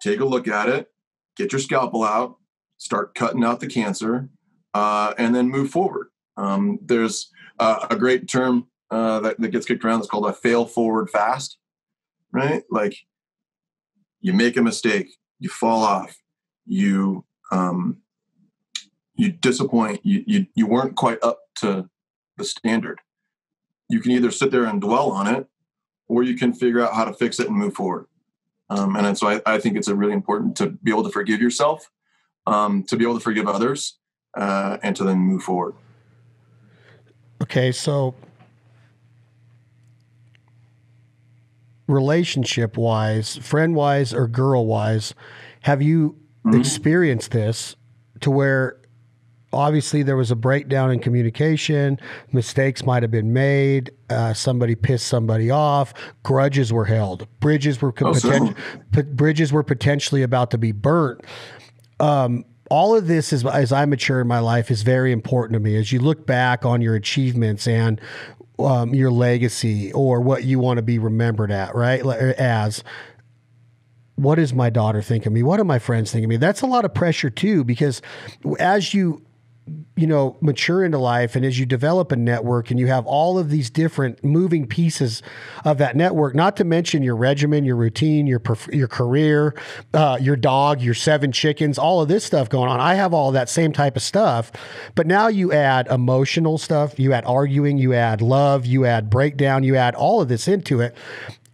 take a look at it, get your scalpel out, start cutting out the cancer, and then move forward. There's a great term that gets kicked around that's called a fail forward fast, right? Like, you make a mistake, you fall off, you disappoint, you weren't quite up to the standard. You can either sit there and dwell on it, or you can figure out how to fix it and move forward. And so I think it's really important to be able to forgive yourself, to be able to forgive others, and to then move forward. Okay, so relationship-wise, friend-wise, or girl-wise, have you experienced this to where obviously there was a breakdown in communication, mistakes might have been made, somebody pissed somebody off, grudges were held, bridges were potentially about to be burnt. All of this, as I mature in my life, is very important to me. As you look back on your achievements and your legacy or what you want to be remembered at, right? As, what does my daughter think of me? What do my friends think of me? That's a lot of pressure too, because as you mature into life and as you develop a network and you have all of these different moving pieces of that network, not to mention your regimen, your routine, your career, your dog, your 7 chickens, all of this stuff going on. I have all that same type of stuff, but now you add emotional stuff, you add arguing, you add love, you add breakdown, you add all of this into it.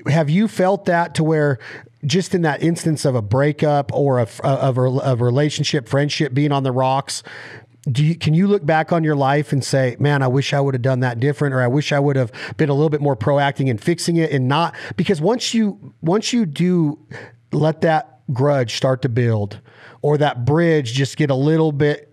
Have you felt that to where just in that instance of a breakup or a relationship, friendship being on the rocks, can you look back on your life and say, man, I wish I would have done that different, or I wish I would have been a little bit more proactive in fixing it, and not, because once you do let that grudge start to build, or that bridge just get a little bit,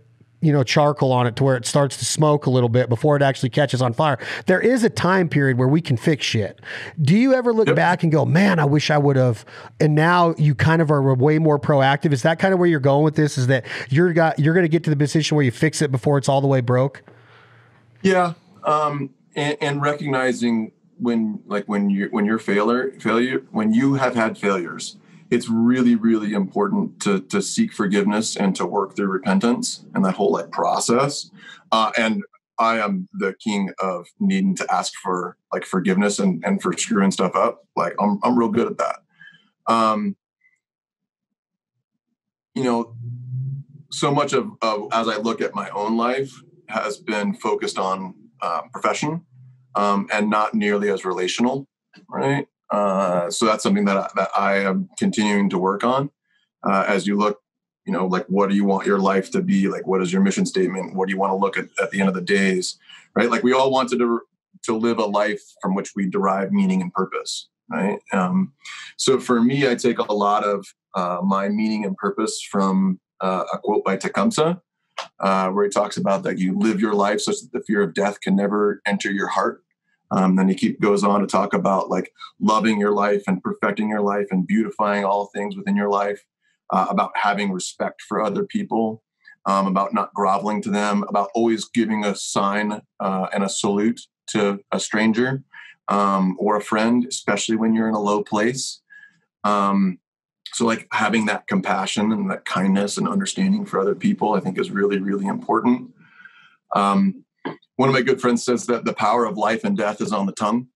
charcoal on it to where it starts to smoke a little bit before it actually catches on fire, there is a time period where we can fix shit. Do you ever look back and go, man, I wish I would have, and now you kind of are way more proactive? Is that kind of where you're going with this? Is that you're going to get to the position where you fix it before it's all the way broke? Yeah. And recognizing when you have had failures, it's really, really important to seek forgiveness and to work through repentance and that whole process. And I am the king of needing to ask for forgiveness and for screwing stuff up. Like, I'm real good at that. So much of as I look at my own life has been focused on profession, and not nearly as relational, right? So that's something that I am continuing to work on. As you look, what do you want your life to be? Like, what is your mission statement? What do you want to look at the end of the days, right? Like, we all wanted to live a life from which we derive meaning and purpose, right? So for me, I take a lot of my meaning and purpose from a quote by Tecumseh, where he talks about that you live your life such that the fear of death can never enter your heart. Then he goes on to talk about loving your life and perfecting your life and beautifying all things within your life, about having respect for other people, about not groveling to them, about always giving a sign and a salute to a stranger or a friend, especially when you're in a low place. So having that compassion and that kindness and understanding for other people, I think is really, really important. One of my good friends says that the power of life and death is on the tongue,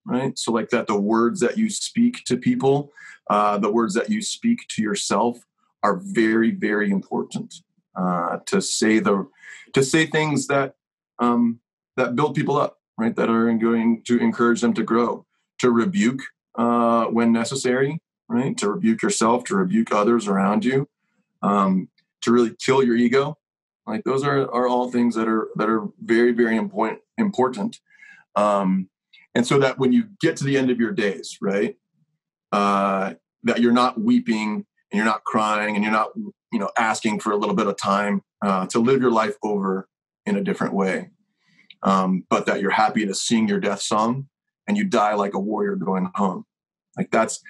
right? So that the words that you speak to people, the words that you speak to yourself are very, very important. To say things that build people up, right? That are going to encourage them to grow, to rebuke when necessary, right? To rebuke yourself, to rebuke others around you, to really kill your ego, Like those are all things that are very, very important. And so that when you get to the end of your days, right, that you're not weeping and you're not crying and you're not, asking for a little bit of time to live your life over in a different way. But that you're happy to sing your death song and you die like a warrior going home. Like that's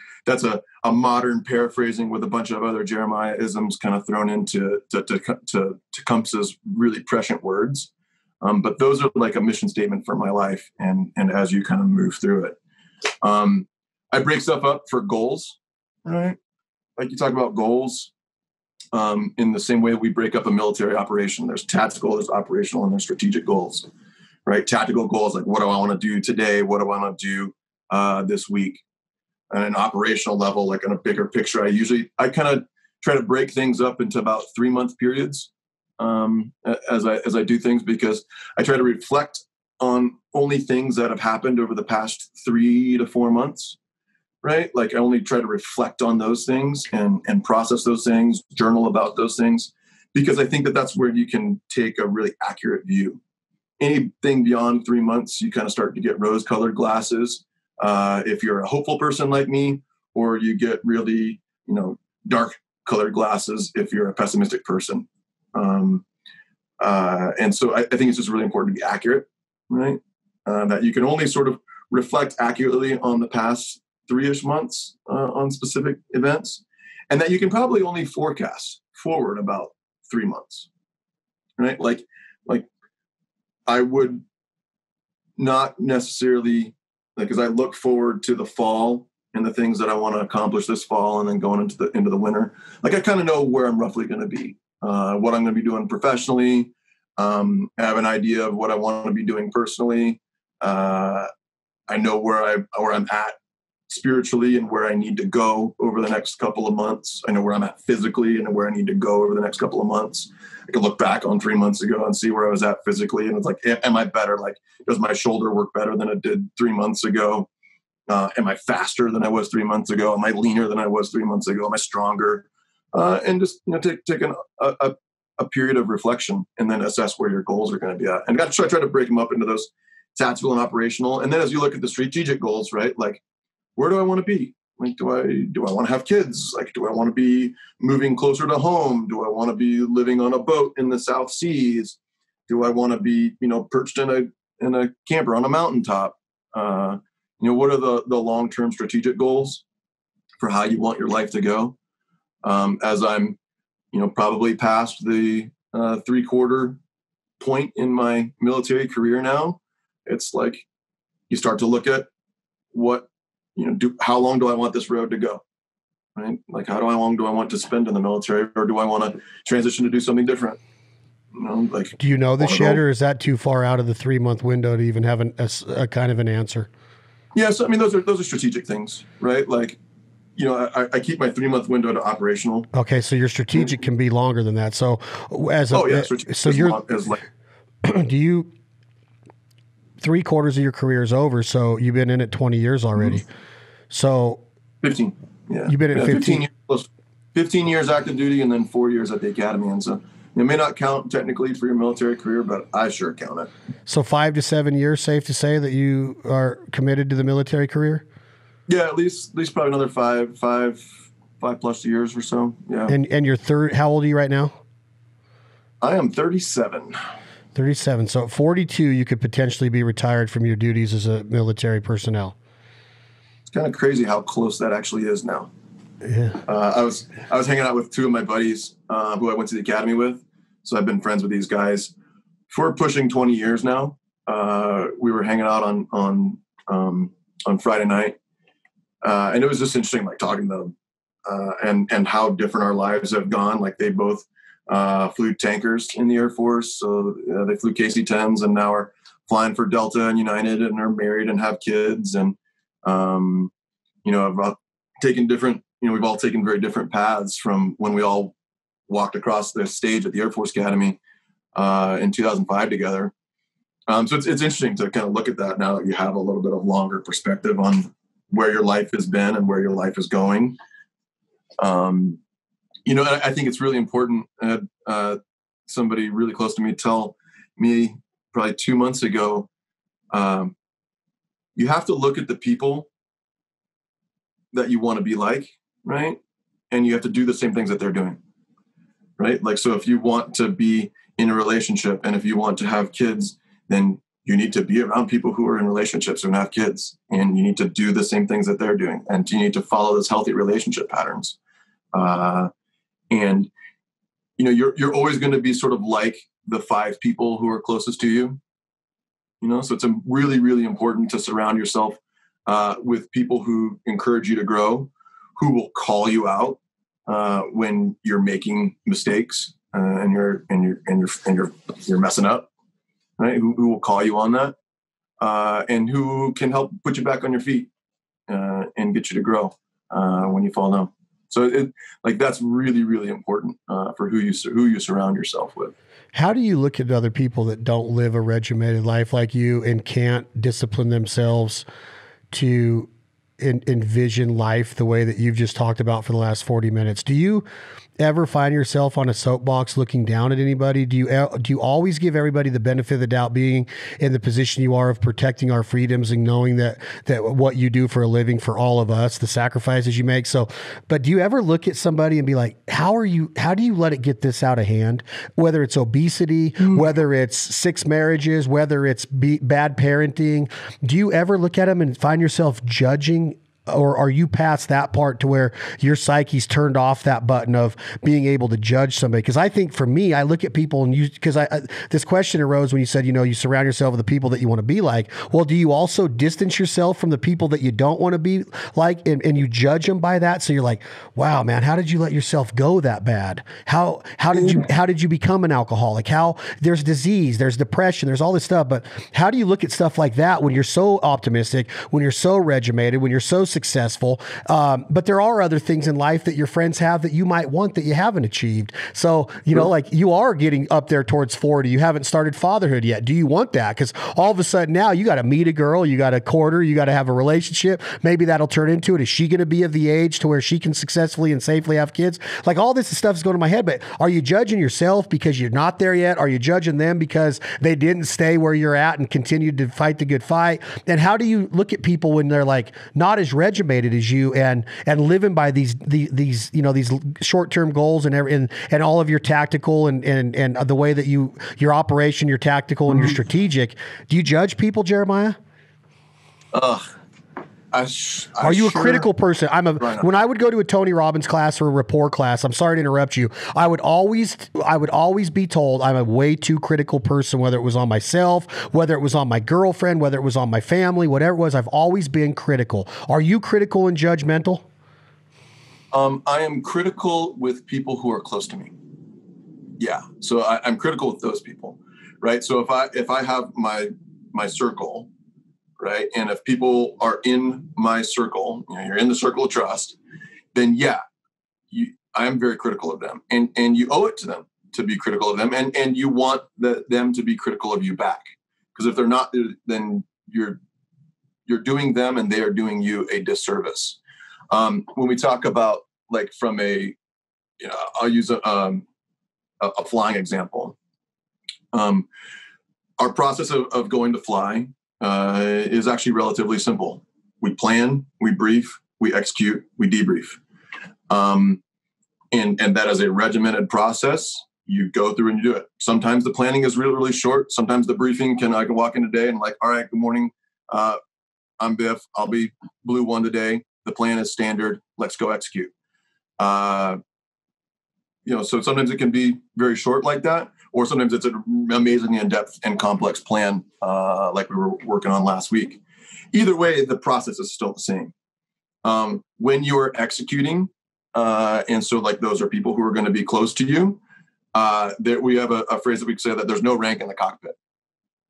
a modern paraphrasing with a bunch of other Jeremiah isms kind of thrown into to Tecumseh's really prescient words. But those are like a mission statement for my life. And as you kind of move through it, I break stuff up for goals, right? Like you talk about goals in the same way that we break up a military operation. There's tactical, there's operational, and there's strategic goals, right? Tactical goals, like what do I want to do today? What do I want to do this week? And an operational level, like in a bigger picture, I kind of try to break things up into about 3-month periods as I do things, because I try to reflect on only things that have happened over the past 3 to 4 months, right? Like I only try to reflect on those things and process those things, journal about those things, because I think that that's where you can take a really accurate view. Anything beyond 3 months, you kind of start to get rose-colored glasses. If you're a hopeful person like me, or you get really, dark colored glasses if you're a pessimistic person. And so I think it's just really important to be accurate, right? That you can only sort of reflect accurately on the past 3-ish months on specific events, and that you can probably only forecast forward about 3 months, right? Like I would not necessarily, like, as I look forward to the fall and the things that I want to accomplish this fall and then going into the winter, like I kind of know where I'm roughly going to be, what I'm going to be doing professionally. I have an idea of what I want to be doing personally. I know where I'm at spiritually and where I need to go over the next couple of months. I know where I'm at physically and where I need to go over the next couple of months. I can look back on 3 months ago and see where I was at physically. And it's like, am I better? Like, does my shoulder work better than it did 3 months ago? Am I faster than I was 3 months ago? Am I leaner than I was 3 months ago? Am I stronger? And just, take a period of reflection and then assess where your goals are going to be at. And I try to break them up into those tactical and operational. And then as you look at the strategic goals, right? Like, where do I want to be? Like, do I want to have kids? Like, do I want to be moving closer to home? Do I want to be living on a boat in the South Seas? Do I want to be, perched in a camper on a mountaintop? What are the long-term strategic goals for how you want your life to go? As I'm, probably past the 3/4 point in my military career now, it's like you start to look at what, how long do I want this road to go? Right? Like, how long do I want to spend in the military, or do I want to transition to do something different? Do you know this yet, or is that too far out of the 3-month window to even have a kind of an answer? Yeah. So, those are strategic things, right? Like, I keep my 3-month window to operational. Okay. So your strategic can be longer than that. So do you, 3/4 of your career is over. So you've been in it 20 years already. Mm-hmm. So 15. Yeah. You've been in 15 years plus 15 years active duty and then 4 years at the academy. And so it may not count technically for your military career, but I sure count it. So 5 to 7 years, safe to say that you are committed to the military career? Yeah, at least probably another five plus years or so. Yeah. And your how old are you right now? I am 37. 37. So at 42, you could potentially be retired from your duties as a military personnel. It's kind of crazy how close that actually is now. Yeah. I was hanging out with 2 of my buddies who I went to the academy with. So I've been friends with these guys for pushing 20 years now. We were hanging out on Friday night. And it was just interesting, like talking to them and how different our lives have gone. Like they both flew tankers in the Air Force. So they flew KC-10s and now are flying for Delta and United and are married and have kids. And, I've taken we've all taken very different paths from when we all walked across the stage at the Air Force Academy in 2005 together. So it's interesting to kind of look at that now that you have a little bit of longer perspective on where your life has been and where your life is going. I think it's really important somebody really close to me tell me probably 2 months ago, you have to look at the people that you want to be like, right? And you have to do the same things that they're doing, right? Like, so if you want to be in a relationship and if you want to have kids, then you need to be around people who are in relationships and have kids, and you need to do the same things that they're doing, and you need to follow those healthy relationship patterns. And you know, you're always going to be sort of like the 5 people who are closest to you. You know, so it's really, really important to surround yourself with people who encourage you to grow, who will call you out when you're making mistakes and you're messing up. Right? Who will call you on that, and who can help put you back on your feet and get you to grow when you fall down. So that's really, really important for who you surround yourself with. How do you look at other people that don't live a regimented life like you and can't discipline themselves to envision life the way that you've just talked about for the last 40 minutes? Do you ever find yourself on a soapbox looking down at anybody? Do you always give everybody the benefit of the doubt, being in the position you are of protecting our freedoms and knowing that what you do for a living for all of us, the sacrifices you make? So, but do you ever look at somebody and be like, how do you let it get this out of hand? Whether it's obesity, whether it's 6 marriages, whether it's bad parenting, do you ever look at them and find yourself judging? Or are you past that part to where your psyche's turned off that button of being able to judge somebody? Because I think for me, I look at people and this question arose when you said, you surround yourself with the people that you want to be like. Well, do you also distance yourself from the people that you don't want to be like, and you judge them by that? So you're like, wow, man, how did you let yourself go that bad? How did you become an alcoholic? How there's disease, there's depression, there's all this stuff. But how do you look at stuff like that when you're so optimistic, when you're so regimented, when you're so successful, but there are other things in life that your friends have that you might want that you haven't achieved? So, like you are getting up there towards 40, you haven't started fatherhood yet. Do you want that? Because all of a sudden now you got to meet a girl, you got to court her, you got to have a relationship. Maybe that'll turn into it. Is she going to be of the age to where she can successfully and safely have kids? Like, all this stuff is going to my head, but are you judging yourself because you're not there yet? Are you judging them because they didn't stay where you're at and continued to fight the good fight? And how do you look at people when they're like not as regimented as you and living by these short-term goals and all of your tactical and the way that your operation, your tactical and your strategic? Do you judge people, Jeremiah? Are you a critical person? When I would go to a Tony Robbins class or a rapport class, I'm sorry to interrupt you, I would always be told I'm a way too critical person, whether it was on myself, whether it was on my girlfriend, whether it was on my family, whatever it was. I've always been critical. Are you critical and judgmental? I am critical with people who are close to me. Yeah. So I'm critical with those people, right? So if I have my circle, right, and if people are in my circle, you're in the circle of trust, then I am very critical of them, and you owe it to them to be critical of them, and you want them to be critical of you back, because if they're not, then you're doing them and they are doing you a disservice. When we talk about, like, from I'll use a flying example. Our process of going to fly is actually relatively simple. We plan, we brief, we execute, we debrief. And that is a regimented process. You go through and you do it. Sometimes the planning is really, really short. Sometimes the briefing I can walk in today and like, all right, good morning. I'm Biff. I'll be Blue 1 today. The plan is standard. Let's go execute. So sometimes it can be very short like that, or sometimes it's an amazingly in-depth and complex plan, like we were working on last week. Either way, the process is still the same. When you are executing, and so like those are people who are going to be close to you, we have a phrase that we say that there's no rank in the cockpit,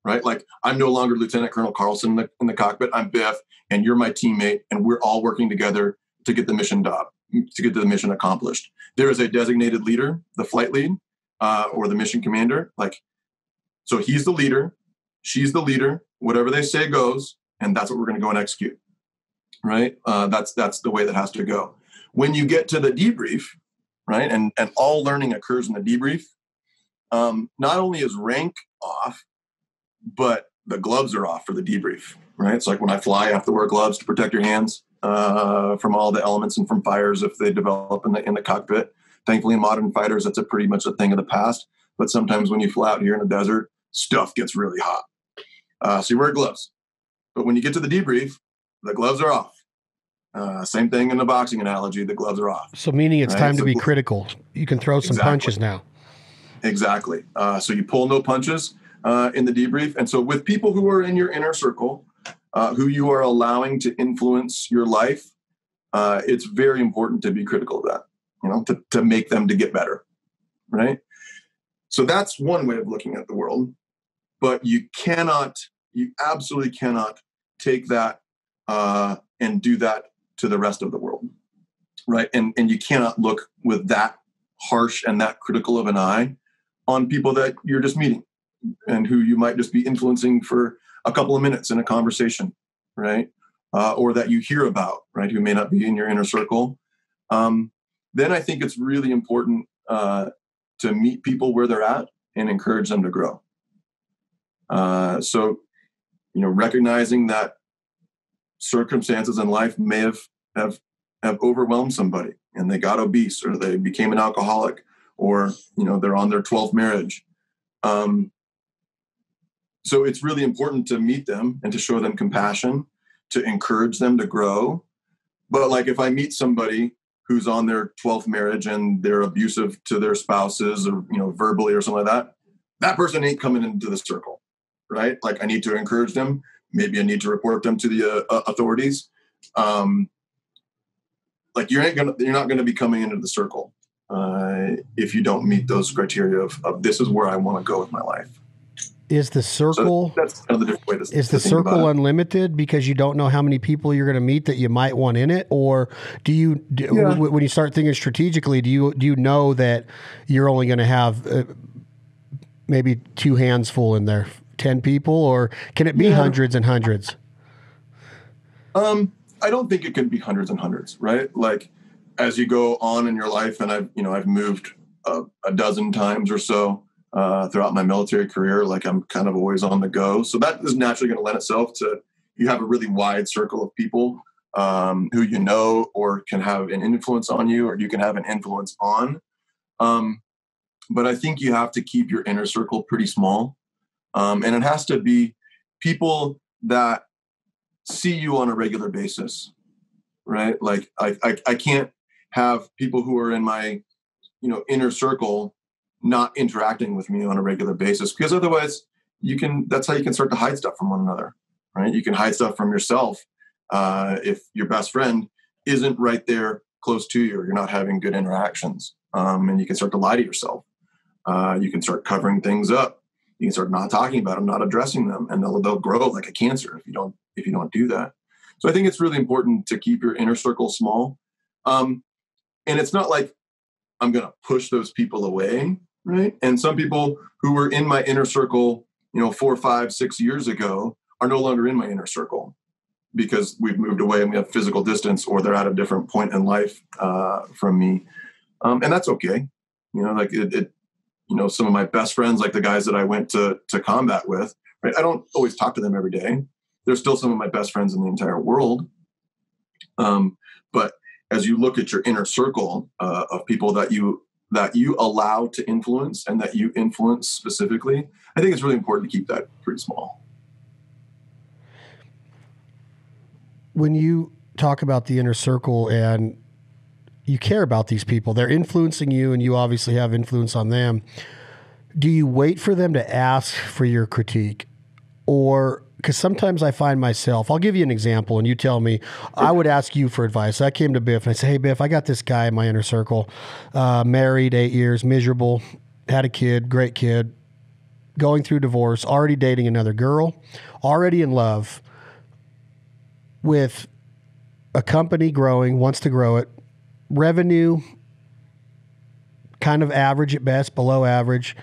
right? Like, I'm no longer Lieutenant Colonel Carlson in the cockpit. I'm Biff, and you're my teammate, and we're all working together to get the mission accomplished. There is a designated leader, the flight lead, or the mission commander. Like, so he's the leader, she's the leader, whatever they say goes, and that's what we're going to go and execute, right? That's the way that has to go. When you get to the debrief, right, and all learning occurs in the debrief, not only is rank off, but the gloves are off for the debrief, right? It's like when I fly, I have to wear gloves to protect your hands from all the elements and from fires if they develop in the cockpit. Thankfully, in modern fighters, that's pretty much a thing of the past. But sometimes when you fly out here in the desert, stuff gets really hot. So you wear gloves. But when you get to the debrief, the gloves are off. Same thing in the boxing analogy, the gloves are off. So meaning it's time to be critical. You can throw some punches now. Exactly. So you pull no punches in the debrief. And so with people who are in your inner circle, who you are allowing to influence your life, it's very important to be critical of that, to make them to get better, right? So that's one way of looking at the world. But you absolutely cannot take that and do that to the rest of the world, right? And you cannot look with that harsh and that critical of an eye on people that you're just meeting and who you might just be influencing for a couple of minutes in a conversation, right? Or that you hear about, right? Who may not be in your inner circle. Then I think it's really important to meet people where they're at and encourage them to grow. So, recognizing that circumstances in life may have overwhelmed somebody and they got obese or they became an alcoholic or, they're on their 12th marriage. So it's really important to meet them and to show them compassion, to encourage them to grow. But like if I meet somebody who's on their 12th marriage and they're abusive to their spouses or, verbally or something like that, that person ain't coming into the circle, right? Like I need to encourage them. Maybe I need to report them to the authorities. Like you're not going to be coming into the circle if you don't meet those criteria of this is where I want to go with my life. Is the circle so that's another different way to is the circle unlimited because you don't know how many people you're going to meet that you might want in it, or when you start thinking strategically, do you know that you're only going to have maybe 2 hands full in there, 10 people, or can it be hundreds and hundreds? I don't think it can be hundreds and hundreds, right? Like as you go on in your life, and I've moved a dozen times or so throughout my military career. Like I'm kind of always on the go. So that is naturally going to lend itself to, you have a really wide circle of people who you know or can have an influence on you, or you can have an influence on. But I think you have to keep your inner circle pretty small. And it has to be people that see you on a regular basis, right? Like I can't have people who are in my, inner circle not interacting with me on a regular basis, because otherwise that's how you can start to hide stuff from one another, right? You can hide stuff from yourself if your best friend isn't right there close to you, or you're not having good interactions. And you can start to lie to yourself. You can start covering things up. You can start not talking about them, not addressing them, and they'll grow like a cancer if you don't do that. So I think it's really important to keep your inner circle small. And it's not like I'm going to push those people away, right? And some people who were in my inner circle, 4, 5, 6 years ago are no longer in my inner circle because we've moved away and we have physical distance, or they're at a different point in life from me. And that's okay. Some of my best friends, like the guys that I went to combat with, right? I don't always talk to them every day. They're still some of my best friends in the entire world. But as you look at your inner circle of people that you allow to influence and that you influence specifically, I think it's really important to keep that pretty small. When you talk about the inner circle and you care about these people, they're influencing you and you obviously have influence on them. Do you wait for them to ask for your critique? Or, because sometimes I find myself, I'll give you an example and you tell me, I would ask you for advice. I came to Biff and I said, hey, Biff, I got this guy in my inner circle, married 8 years, miserable, had a kid, great kid, going through divorce, already dating another girl, already in love with a company growing, wants to grow it, revenue kind of average at best, below average.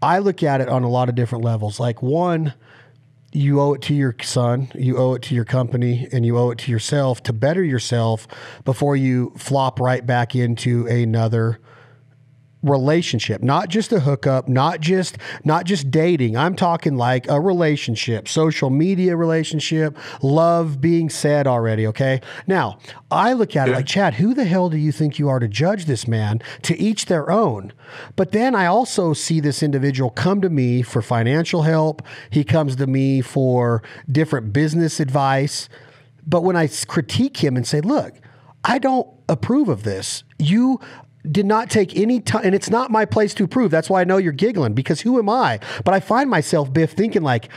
I look at it on a lot of different levels. Like one, you owe it to your son, you owe it to your company, and you owe it to yourself to better yourself before you flop right back into another relationship, not just a hookup, not just dating. I'm talking like a relationship, social media relationship, love being said already. Okay. Now I look at it like, Chad, who the hell do you think you are to judge this man? To each their own. But then I also see this individual come to me for financial help. He comes to me for different business advice. But when I critique him and say, look, I don't approve of this. You did not take any time, and it's not my place to approve. That's why I know you're giggling, because who am I? But I find myself, Biff, thinking like,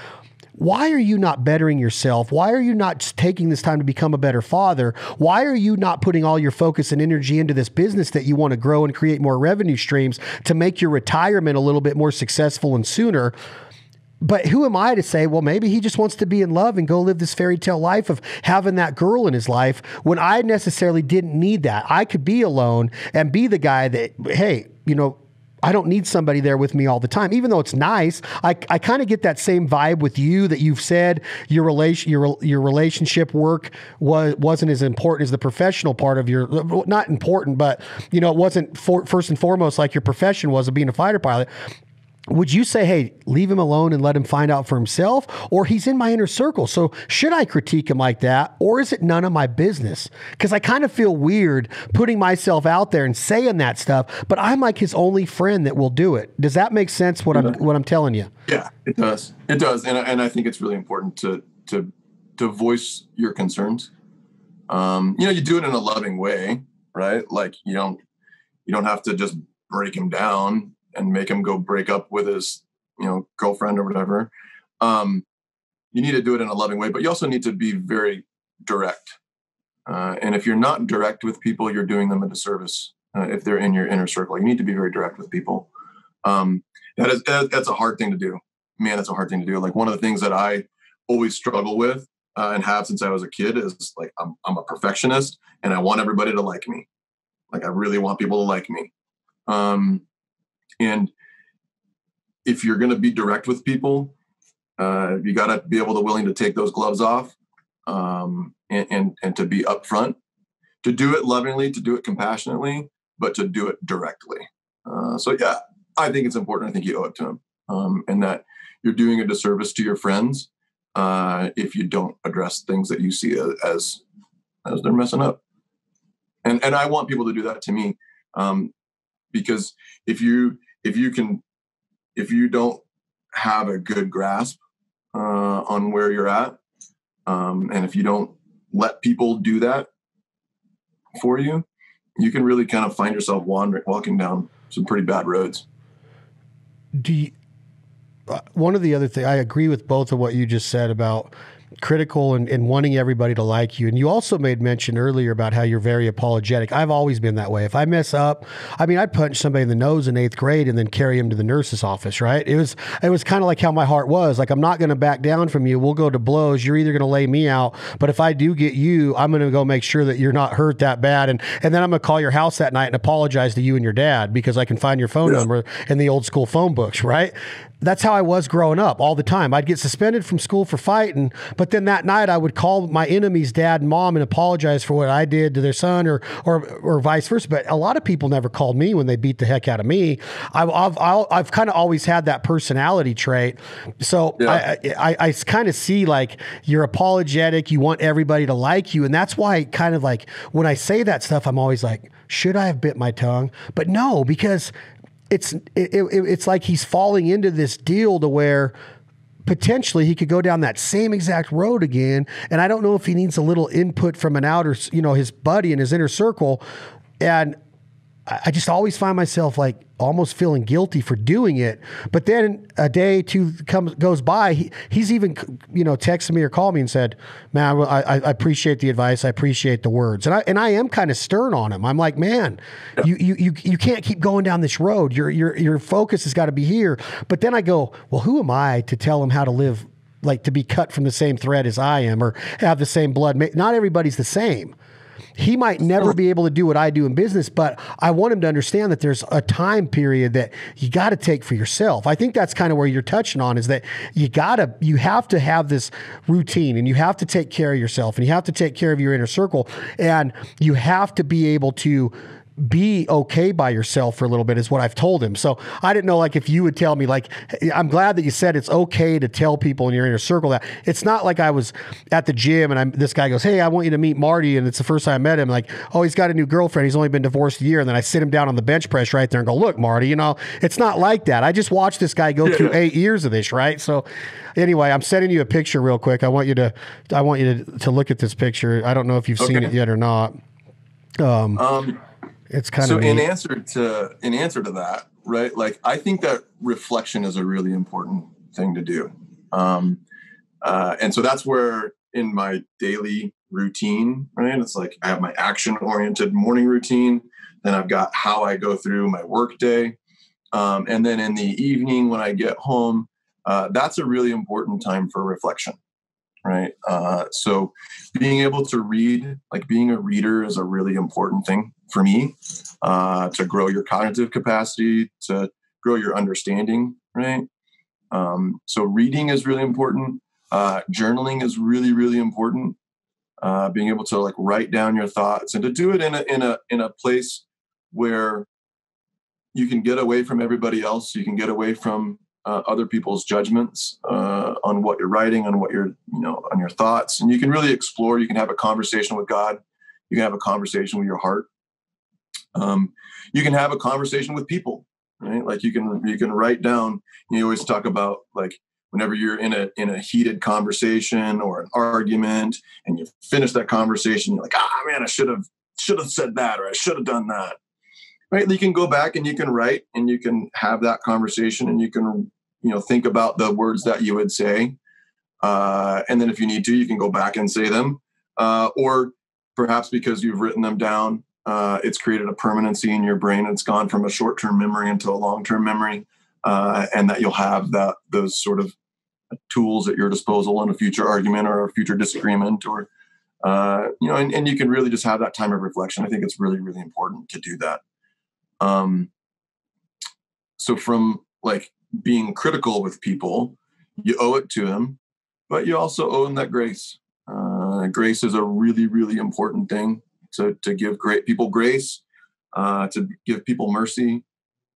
why are you not bettering yourself? Why are you not taking this time to become a better father? Why are you not putting all your focus and energy into this business that you want to grow and create more revenue streams to make your retirement a little bit more successful and sooner? But who am I to say, well, maybe he just wants to be in love and go live this fairy tale life of having that girl in his life, when I necessarily didn't need that. I could be alone and be the guy that, hey, I don't need somebody there with me all the time, even though it's nice. I kind of get that same vibe with you, that you've said your relationship work wasn't as important as the professional part of your, not important, but it wasn't first and foremost like your profession was of being a fighter pilot. Would you say, hey, leave him alone and let him find out for himself? Or he's in my inner circle, so should I critique him like that? Or is it none of my business? Because I kind of feel weird putting myself out there and saying that stuff, but I'm like his only friend that will do it. Does that make sense, what I'm telling you? Yeah, it does. It does. And I think it's really important to voice your concerns. You do it in a loving way, right? Like you don't have to just break him down and make him go break up with his, girlfriend or whatever. You need to do it in a loving way, but you also need to be very direct. And if you're not direct with people, you're doing them a disservice. If they're in your inner circle, you need to be very direct with people. That's a hard thing to do. Man, that's a hard thing to do. Like one of the things that I always struggle with and have since I was a kid is like, I'm a perfectionist and I want everybody to like me. Like I really want people to like me. And if you're going to be direct with people, you got to be willing to take those gloves off, and to be upfront, to do it lovingly, to do it compassionately, but to do it directly. So yeah, I think it's important. I think you owe it to them, and that you're doing a disservice to your friends if you don't address things that you see as they're messing up. And I want people to do that to me, because if you don't have a good grasp on where you're at, and if you don't let people do that for you, you can really kind of find yourself walking down some pretty bad roads. One of the other things, I agree with both of what you just said about critical and wanting everybody to like you. And you also made mention earlier about how you're very apologetic. I've always been that way. If I mess up, I'd punch somebody in the nose in 8th grade and then carry him to the nurse's office, right? It was kind of like how my heart was. Like, I'm not going to back down from you. We'll go to blows. You're either going to lay me out, but if I do get you, I'm going to go make sure that you're not hurt that bad. And then I'm going to call your house that night and apologize to you and your dad, because I can find your phone number in the old school phone books, right? That's how I was growing up all the time. I'd get suspended from school for fighting, but then that night I would call my enemy's dad and mom and apologize for what I did to their son, or vice versa. But a lot of people never called me when they beat the heck out of me. I've kind of always had that personality trait. So I kind of see, like, you're apologetic. You want everybody to like you. And that's why kind of like when I say that stuff, I'm always like, should I have bit my tongue? But no, because it's like he's falling into this deal to where potentially he could go down that same exact road again. And I don't know if he needs a little input from an outer, his buddy in his inner circle. And I just always find myself like almost feeling guilty for doing it. But then a day, two goes by. He's even, texted me or called me and said, man, I appreciate the advice. I appreciate the words. And I am kind of stern on him. I'm like, man, you can't keep going down this road. Your focus has got to be here. But then I go, well, who am I to tell him how to live, like to be cut from the same thread as I am, or have the same blood? Not everybody's the same. He might never be able to do what I do in business, but I want him to understand that there's a time period that you got to take for yourself. I think that's kind of where you're touching on, is that you have to have this routine, and you have to take care of yourself, and you have to take care of your inner circle, and you have to be able to be okay by yourself for a little bit is what I've told him. So I didn't know, like, if you would tell me, like, I'm glad that you said it's okay to tell people in your inner circle that. It's not like I was at the gym and this guy goes, hey, I want you to meet Marty. And it's the first time I met him. Like, oh, he's got a new girlfriend. He's only been divorced a year. And then I sit him down on the bench press right there and go, look, Marty, it's not like that. I just watched this guy go through 8 years of this. Right. So anyway, I'm sending you a picture real quick. I want you to look at this picture. I don't know if you've seen it yet or not. It's kind of in answer to that, right? Like, I think that reflection is a really important thing to do. And so that's where in my daily routine, right? It's like I have my action oriented morning routine. Then I've got how I go through my work day. And then in the evening when I get home, that's a really important time for reflection. Right. So being able to read, like being a reader, is a really important thing for me, to grow your cognitive capacity, to grow your understanding. Right. So reading is really important. Journaling is really, really important. Being able to, like, write down your thoughts and to do it in a place where you can get away from everybody else. You can get away from other people's judgments on what you're writing, on what you're, on your thoughts. And you can really explore. You can have a conversation with God. You can have a conversation with your heart. You can have a conversation with people, right? Like you can write down. You always talk about, like, whenever you're in a heated conversation or an argument and you finish that conversation, you're like, man, I should have said that, or I should have done that. Right? You can go back and you can write and you can have that conversation and you can, think about the words that you would say. And then if you need to, you can go back and say them. Or perhaps because you've written them down, it's created a permanency in your brain. It's gone from a short-term memory into a long-term memory. And that you'll have those sort of tools at your disposal in a future argument or a future disagreement, or, and you can really just have that time of reflection. I think it's really, really important to do that. So from, like, being critical with people, you owe it to them, but you also owe them that grace. Grace is a really, really important thing, to give people grace, to give people mercy,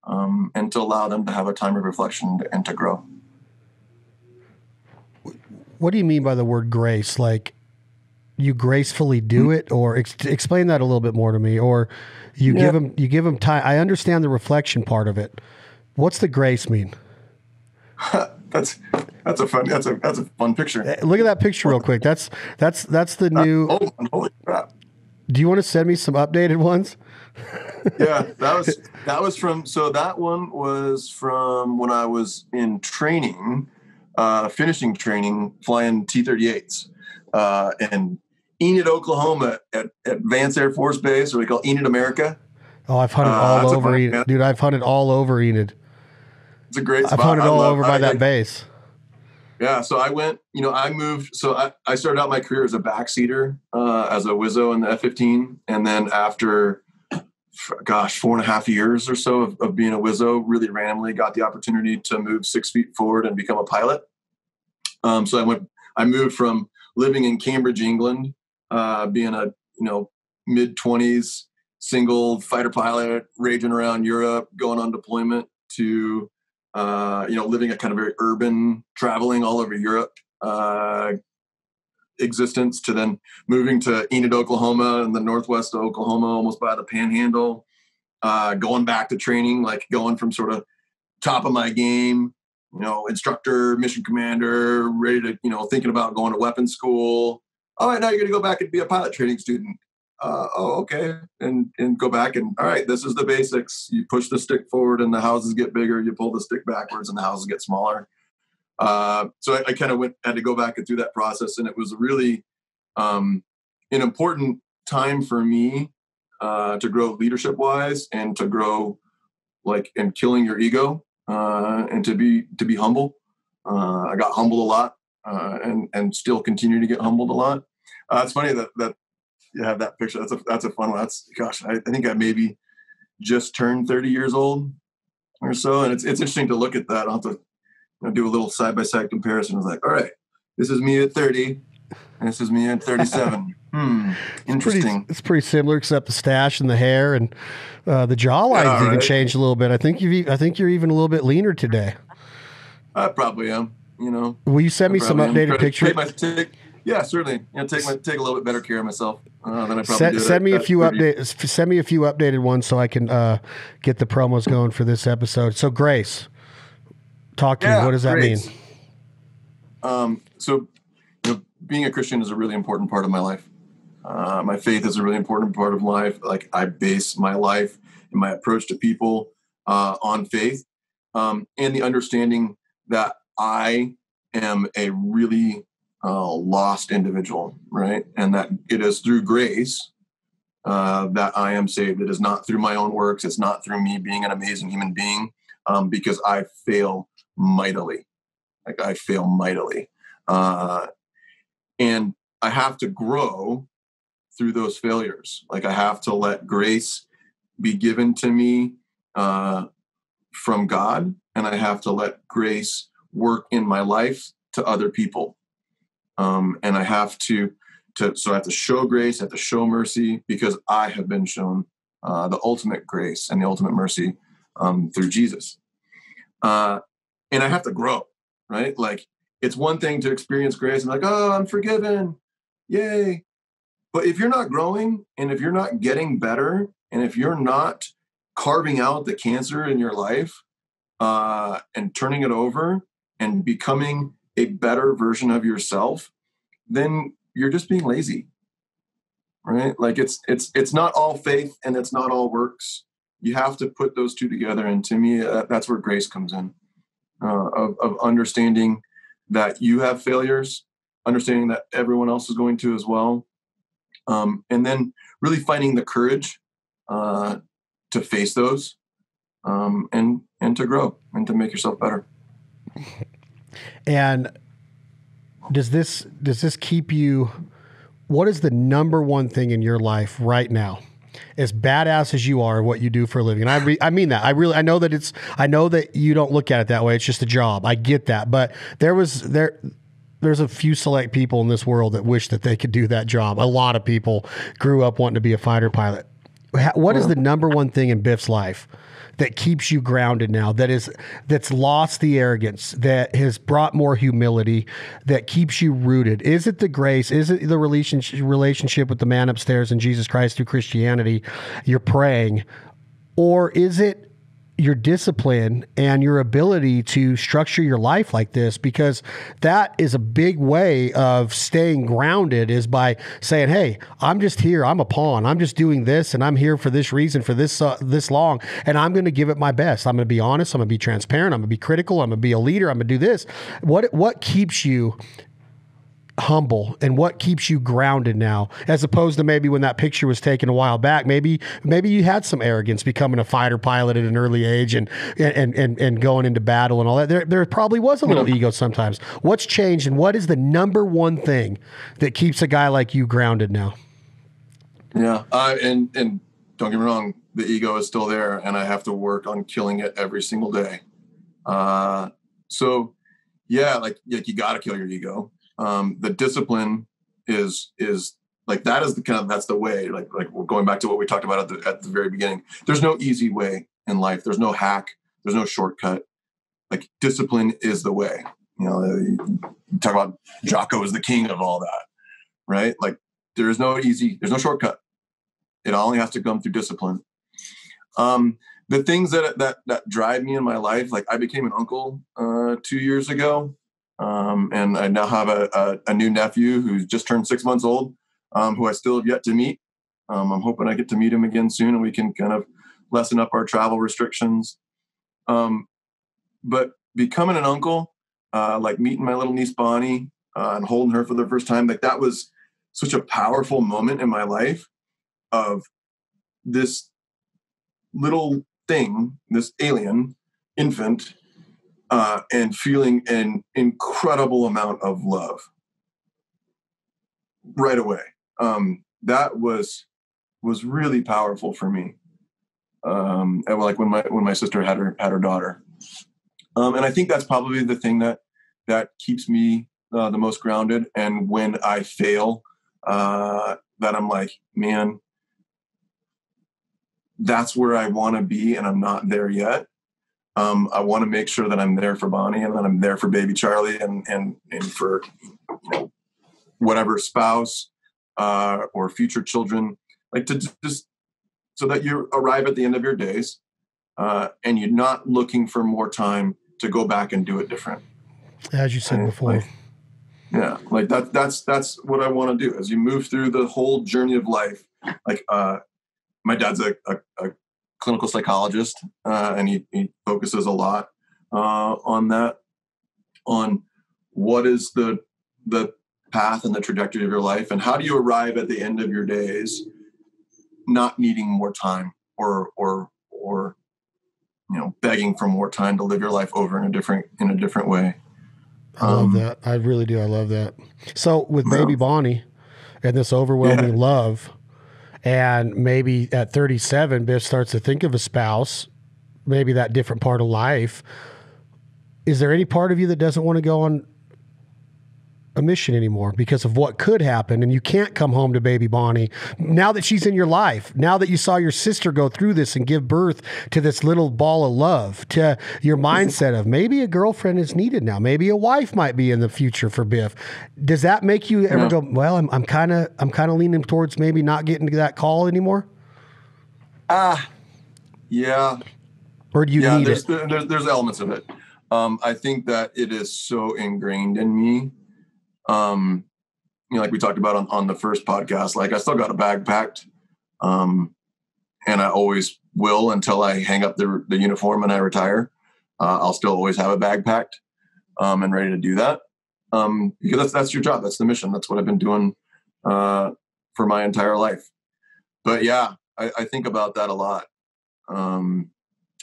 and to allow them to have a time of reflection and to grow. What do you mean by the word grace? Like, you gracefully do it, or explain that a little bit more to me, or you give them time. I understand the reflection part of it. What's the grace mean? That's a fun picture. Look at that picture real quick. That's the new. Holy crap! Do you want to send me some updated ones? Yeah, that was from. So that one was from when I was in training, finishing training, flying T-38s, in Enid, Oklahoma, at Vance Air Force Base, or we call Enid, America. Oh, I've hunted all over Enid, dude. I've hunted all over Enid. It's a great spot. I've hunted all over by that base. Yeah, so I went, I moved. So I started out my career as a backseater, as a Wizzo in the F-15. And then after, 4.5 years or so of being a Wizzo, really randomly got the opportunity to move 6 feet forward and become a pilot. So I moved from living in Cambridge, England, being a, mid-20s single fighter pilot, raging around Europe, going on deployment, to living a kind of very urban, traveling all over Europe existence, to then moving to Enid, Oklahoma, in the northwest of Oklahoma, almost by the Panhandle, going back to training, like going from sort of top of my game, instructor, mission commander, ready to, thinking about going to weapons school. All right, now you're going to go back and be a pilot training student. Okay. And go back and, all right, this is the basics. You push the stick forward and the houses get bigger. You pull the stick backwards and the houses get smaller. So I kind of had to go back and through that process. And it was really an important time for me to grow leadership wise, and to grow, like, in killing your ego, and to be humble. I got humbled a lot, and still continue to get humbled a lot. It's funny that you have that picture. That's a fun one. I think I maybe just turned 30 years old or so. And it's interesting to look at that. I'll have to do a little side-by-side comparison. It's like, all right, this is me at 30 and this is me at 37. Interesting. It's pretty similar, except the stash and the hair and the jawline's even changed a little bit. I think you're even a little bit leaner today. I probably am. Will you send me some updated pictures? Yeah, certainly. Take a little bit better care of myself than I probably did. Send me a few updated ones so I can get the promos going for this episode. So Grace, talk to me. What does that mean? So being a Christian is a really important part of my life. My faith is a really important part of life. Like, I base my life and my approach to people on faith, and the understanding that I am a really lost individual, right? And that it is through grace that I am saved. It is not through my own works. It's not through me being an amazing human being, because I fail mightily. And I have to grow through those failures. Like, I have to let grace be given to me from God, and I have to let grace work in my life to other people. And I have to so I have to show grace, I have to show mercy, because I have been shown the ultimate grace and the ultimate mercy through Jesus. And I have to grow, right? Like, it's one thing to experience grace and like, oh, I'm forgiven. Yay. But if you're not growing, and if you're not getting better, and if you're not carving out the cancer in your life and turning it over and becoming a better version of yourself, then you're just being lazy, right? Like, it's not all faith and it's not all works. You have to put those two together. And to me, that's where grace comes in, of understanding that you have failures, understanding that everyone else is going to as well. And then really finding the courage to face those and to grow and to make yourself better. And does this keep you? What is the number one thing in your life right now, as badass as you are, what you do for a living? And I mean that. I know that you don't look at it that way. It's just a job. I get that. But there's a few select people in this world that wish that they could do that job. A lot of people grew up wanting to be a fighter pilot. What is the number one thing in Biff's life that keeps you grounded now, that's lost the arrogance, that has brought more humility, that keeps you rooted? Is it the grace? Is it the relationship with the man upstairs in Jesus Christ through Christianity you're praying? Or is it your discipline and your ability to structure your life like this? Because that is a big way of staying grounded, is by saying, hey, I'm just here. I'm a pawn. I'm just doing this, and I'm here for this reason, for this long, and I'm going to give it my best. I'm going to be honest. I'm going to be transparent. I'm going to be critical. I'm going to be a leader. I'm going to do this. What keeps you humble, and what keeps you grounded now, as opposed to maybe when that picture was taken a while back? Maybe you had some arrogance becoming a fighter pilot at an early age and going into battle and all that. There probably was a little ego sometimes. What's changed, and what is the number one thing that keeps a guy like you grounded now? Yeah, and don't get me wrong, the ego is still there, and I have to work on killing it every single day. So yeah, like you got to kill your ego. The discipline is like, that is that's the way, like we're going back to what we talked about at the very beginning. There's no easy way in life. There's no hack. There's no shortcut. Like, discipline is the way. You talk about Jocko is the king of all that, right? Like, there's no shortcut. It only has to come through discipline. The things that drive me in my life, like, I became an uncle 2 years ago. And I now have a new nephew who's just turned 6 months old, who I still have yet to meet. I'm hoping I get to meet him again soon, and we can kind of lessen up our travel restrictions. But becoming an uncle, like meeting my little niece Bonnie and holding her for the first time, like, that was such a powerful moment in my life, of this little thing, this alien infant, and feeling an incredible amount of love right away. That was really powerful for me. And like when my sister had her daughter. And I think that's probably the thing that keeps me the most grounded. And when I fail, that I'm like, man, that's where I want to be, and I'm not there yet. I want to make sure that I'm there for Bonnie, and that I'm there for baby Charlie, and for, you know, whatever spouse or future children, like to just so that you arrive at the end of your days and you're not looking for more time to go back and do it different. As you said before. Like that's what I want to do as you move through the whole journey of life. Like my dad's a clinical psychologist, and he focuses a lot on that, on what is the path and the trajectory of your life, and how do you arrive at the end of your days not needing more time or you know, begging for more time to live your life over in a different way. I love that. I really do. I love that. So with baby Bonnie and this overwhelming love, and maybe at 37, Biff starts to think of a spouse, maybe that different part of life. Is there any part of you that doesn't want to go on a mission anymore because of what could happen, and you can't come home to baby Bonnie now that she's in your life, now that you saw your sister go through this and give birth to this little ball of love, to your mindset of maybe a girlfriend is needed now, maybe a wife might be in the future for Biff? Does that make you ever go, well, I'm kind of leaning towards maybe not getting to that call anymore? Yeah. Or do you need it? There's elements of it. I think that it is so ingrained in me. You know, like we talked about on the first podcast, like I still got a bag packed. And I always will until I hang up the uniform and I retire. I'll still always have a bag packed, and ready to do that. Because that's your job. That's the mission. That's what I've been doing, for my entire life. But yeah, I think about that a lot. You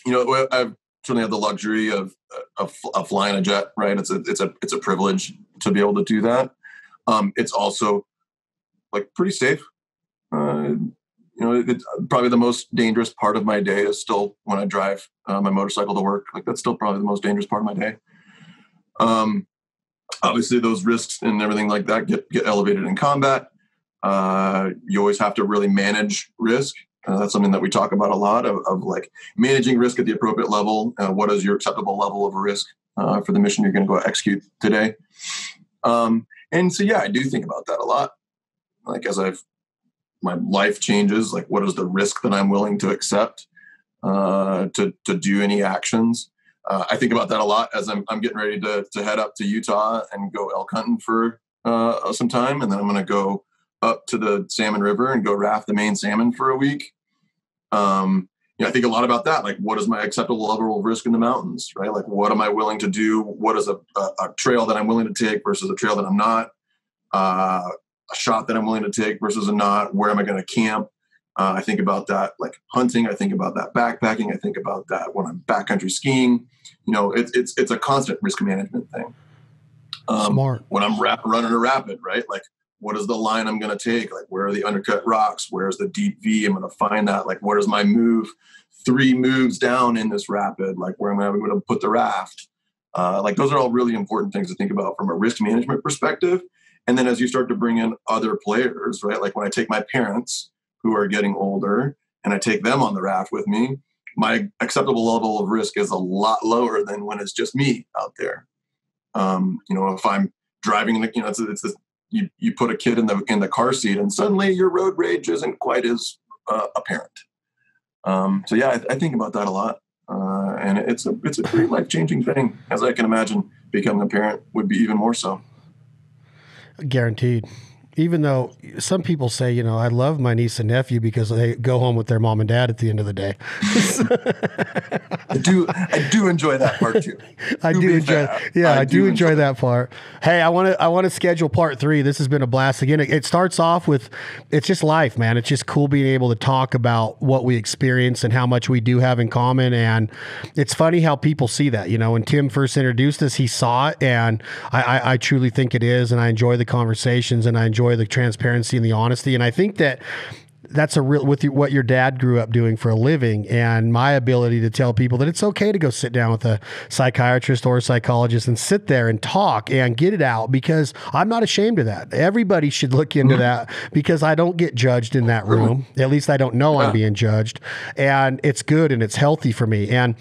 know, I've certainly had the luxury of flying a jet, right? It's a privilege to be able to do that. It's also like pretty safe. You know, it's probably the most dangerous part of my day is still when I drive my motorcycle to work. Like that's still probably the most dangerous part of my day. Obviously those risks and everything like that get elevated in combat. You always have to really manage risk. That's something that we talk about a lot of like managing risk at the appropriate level. What is your acceptable level of risk for the mission you're going to go execute today? And so, yeah, I do think about that a lot. Like as my life changes, like what is the risk that I'm willing to accept to do any actions? I think about that a lot as I'm getting ready to head up to Utah and go elk hunting for some time. And then I'm going to go up to the Salmon River and go raft the Maine salmon for a week. You know, I think a lot about that. Like, what is my acceptable level of risk in the mountains, right? Like, what am I willing to do? What is a trail that I'm willing to take versus a trail that I'm not? A shot that I'm willing to take versus a not? Where am I going to camp? I think about that, like hunting. I think about that backpacking. I think about that when I'm backcountry skiing. You know, it's a constant risk management thing. Smart. When I'm running a rapid, right? Like, what is the line I'm going to take? Like, where are the undercut rocks? Where's the deep V? I'm going to find that. Like, what is my move? 3 moves down in this rapid? Like, where am I going to put the raft? Like, those are all really important things to think about from a risk management perspective. And then as you start to bring in other players, right? Like when I take my parents who are getting older and I take them on the raft with me, my acceptable level of risk is a lot lower than when it's just me out there. You know, if I'm driving, you know, you put a kid in the car seat and suddenly your road rage isn't quite as apparent. So yeah, I think about that a lot. And it's a pretty life-changing thing, as I can imagine becoming a parent would be even more so. Guaranteed. Even though some people say, you know, I love my niece and nephew because they go home with their mom and dad at the end of the day. I do enjoy that part too. I do enjoy that part. Hey, I want to schedule part 3. This has been a blast. Again, it starts off with, it's just life, man. It's just cool being able to talk about what we experience and how much we do have in common. And it's funny how people see that, you know, when Tim first introduced us, he saw it, and I truly think it is. And I enjoy the conversations, and I enjoy the transparency and the honesty. And I think that that's a real with what your dad grew up doing for a living, and my ability to tell people that it's okay to go sit down with a psychiatrist or a psychologist and sit there and talk and get it out, because I'm not ashamed of that. Everybody should look into that, because I don't get judged in that room. At least I don't know I'm being judged, and it's good and it's healthy for me. And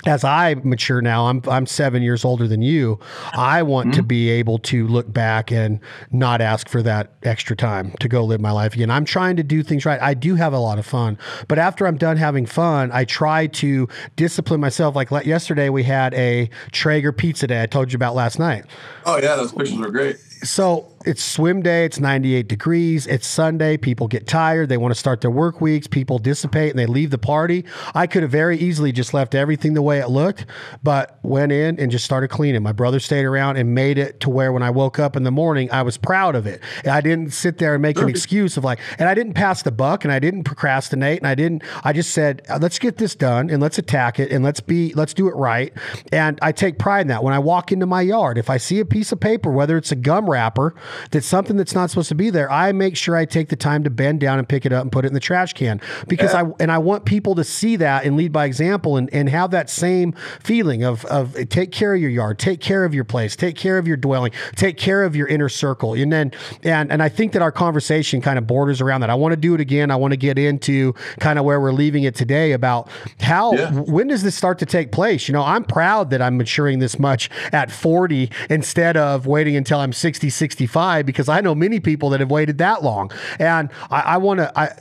as I mature now, I'm 7 years older than you. I want to be able to look back and not ask for that extra time to go live my life again. I'm trying to do things right. I do have a lot of fun, but after I'm done having fun, I try to discipline myself. Like yesterday, we had a Traeger pizza day I told you about last night. Oh yeah, those pictures were great. So it's swim day. It's 98 degrees. It's Sunday. People get tired. They want to start their work weeks. People dissipate and they leave the party. I could have very easily just left everything the way it looked, but went in and just started cleaning. My brother stayed around and made it to where when I woke up in the morning, I was proud of it. I didn't sit there and make an excuse of like, and I didn't pass the buck, and I didn't procrastinate, and I just said, let's get this done and let's attack it and let's do it right. And I take pride in that. When I walk into my yard, if I see a piece of paper, whether it's a gum wrapper, that's something that's not supposed to be there, I make sure I take the time to bend down and pick it up and put it in the trash can, because I want people to see that and lead by example, and have that same feeling of take care of your yard, take care of your place, take care of your dwelling, take care of your inner circle. And then, and I think that our conversation kind of borders around that. I want to do it again. I want to get into kind of where we're leaving it today about how, when does this start to take place? You know, I'm proud that I'm maturing this much at 40 instead of waiting until I'm 60, 65, because I know many people that have waited that long. And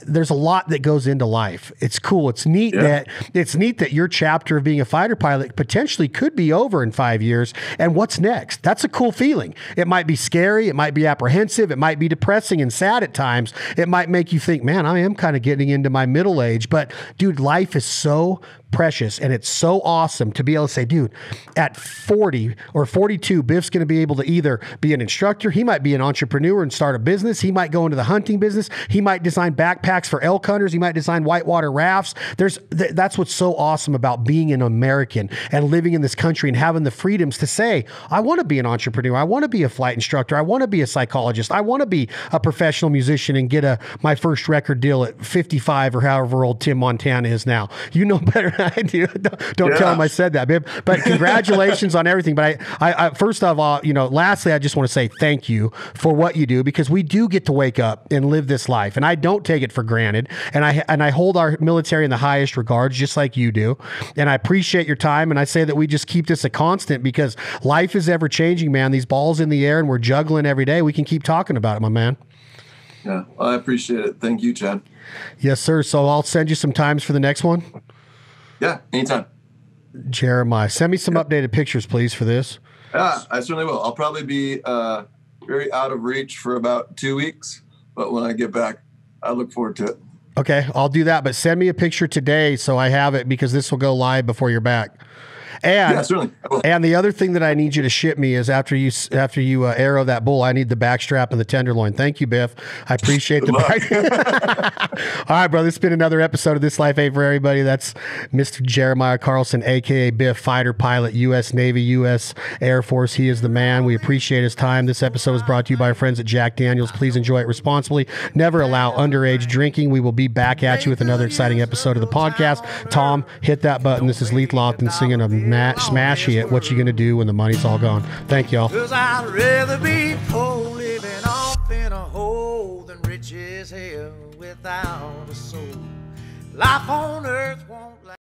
there's a lot that goes into life. It's cool. It's neat that your chapter of being a fighter pilot potentially could be over in 5 years. And what's next? That's a cool feeling. It might be scary. It might be apprehensive. It might be depressing and sad at times. It might make you think, man, I am kind of getting into my middle age. But dude, life is so precious, and it's so awesome to be able to say, dude, at 40 or 42, Biff's going to be able to either be an instructor, he might be an entrepreneur and start a business, he might go into the hunting business, he might design backpacks for elk hunters, he might design whitewater rafts. That's what's so awesome about being an American and living in this country and having the freedoms to say, I want to be an entrepreneur, I want to be a flight instructor, I want to be a psychologist, I want to be a professional musician and get my first record deal at 55 or however old Tim Montana is now. You know better I do. Don't tell him I said that, babe. But congratulations on everything. But I first of all, lastly, I just want to say thank you for what you do, because we do get to wake up and live this life, and I don't take it for granted. And I hold our military in the highest regards, just like you do. And I appreciate your time. And I say that we just keep this a constant, because life is ever changing, man. These balls in the air, and we're juggling every day. We can keep talking about it, my man. Yeah, I appreciate it. Thank you, Chad. Yes, sir. So I'll send you some times for the next one. Yeah, anytime. Jeremiah, send me some updated pictures, please, for this. Yeah, I certainly will. I'll probably be very out of reach for about 2 weeks, but when I get back, I look forward to it. Okay, I'll do that, but send me a picture today so I have it, because this will go live before you're back. And, yeah, certainly. And the other thing that I need you to ship me is after you arrow that bull, I need the backstrap and the tenderloin. Thank you, Biff. I appreciate the back. All right, brother. It's been another episode of This Life Ain't For Everybody. That's Mr. Jeremiah Carlson, a.k.a. Biff, fighter pilot, U.S. Navy, U.S. Air Force. He is the man. We appreciate his time. This episode is brought to you by our friends at Jack Daniels. Please enjoy it responsibly. Never allow underage drinking. We will be back at you with another exciting episode of the podcast. Tom, hit that button. This is Leith Lofton singing a smashy it. What you gonna do when the money's all gone? Thank y'all. 'Cause I'd rather be poor living off in a hole than rich as hell without a soul. Life on earth won't last.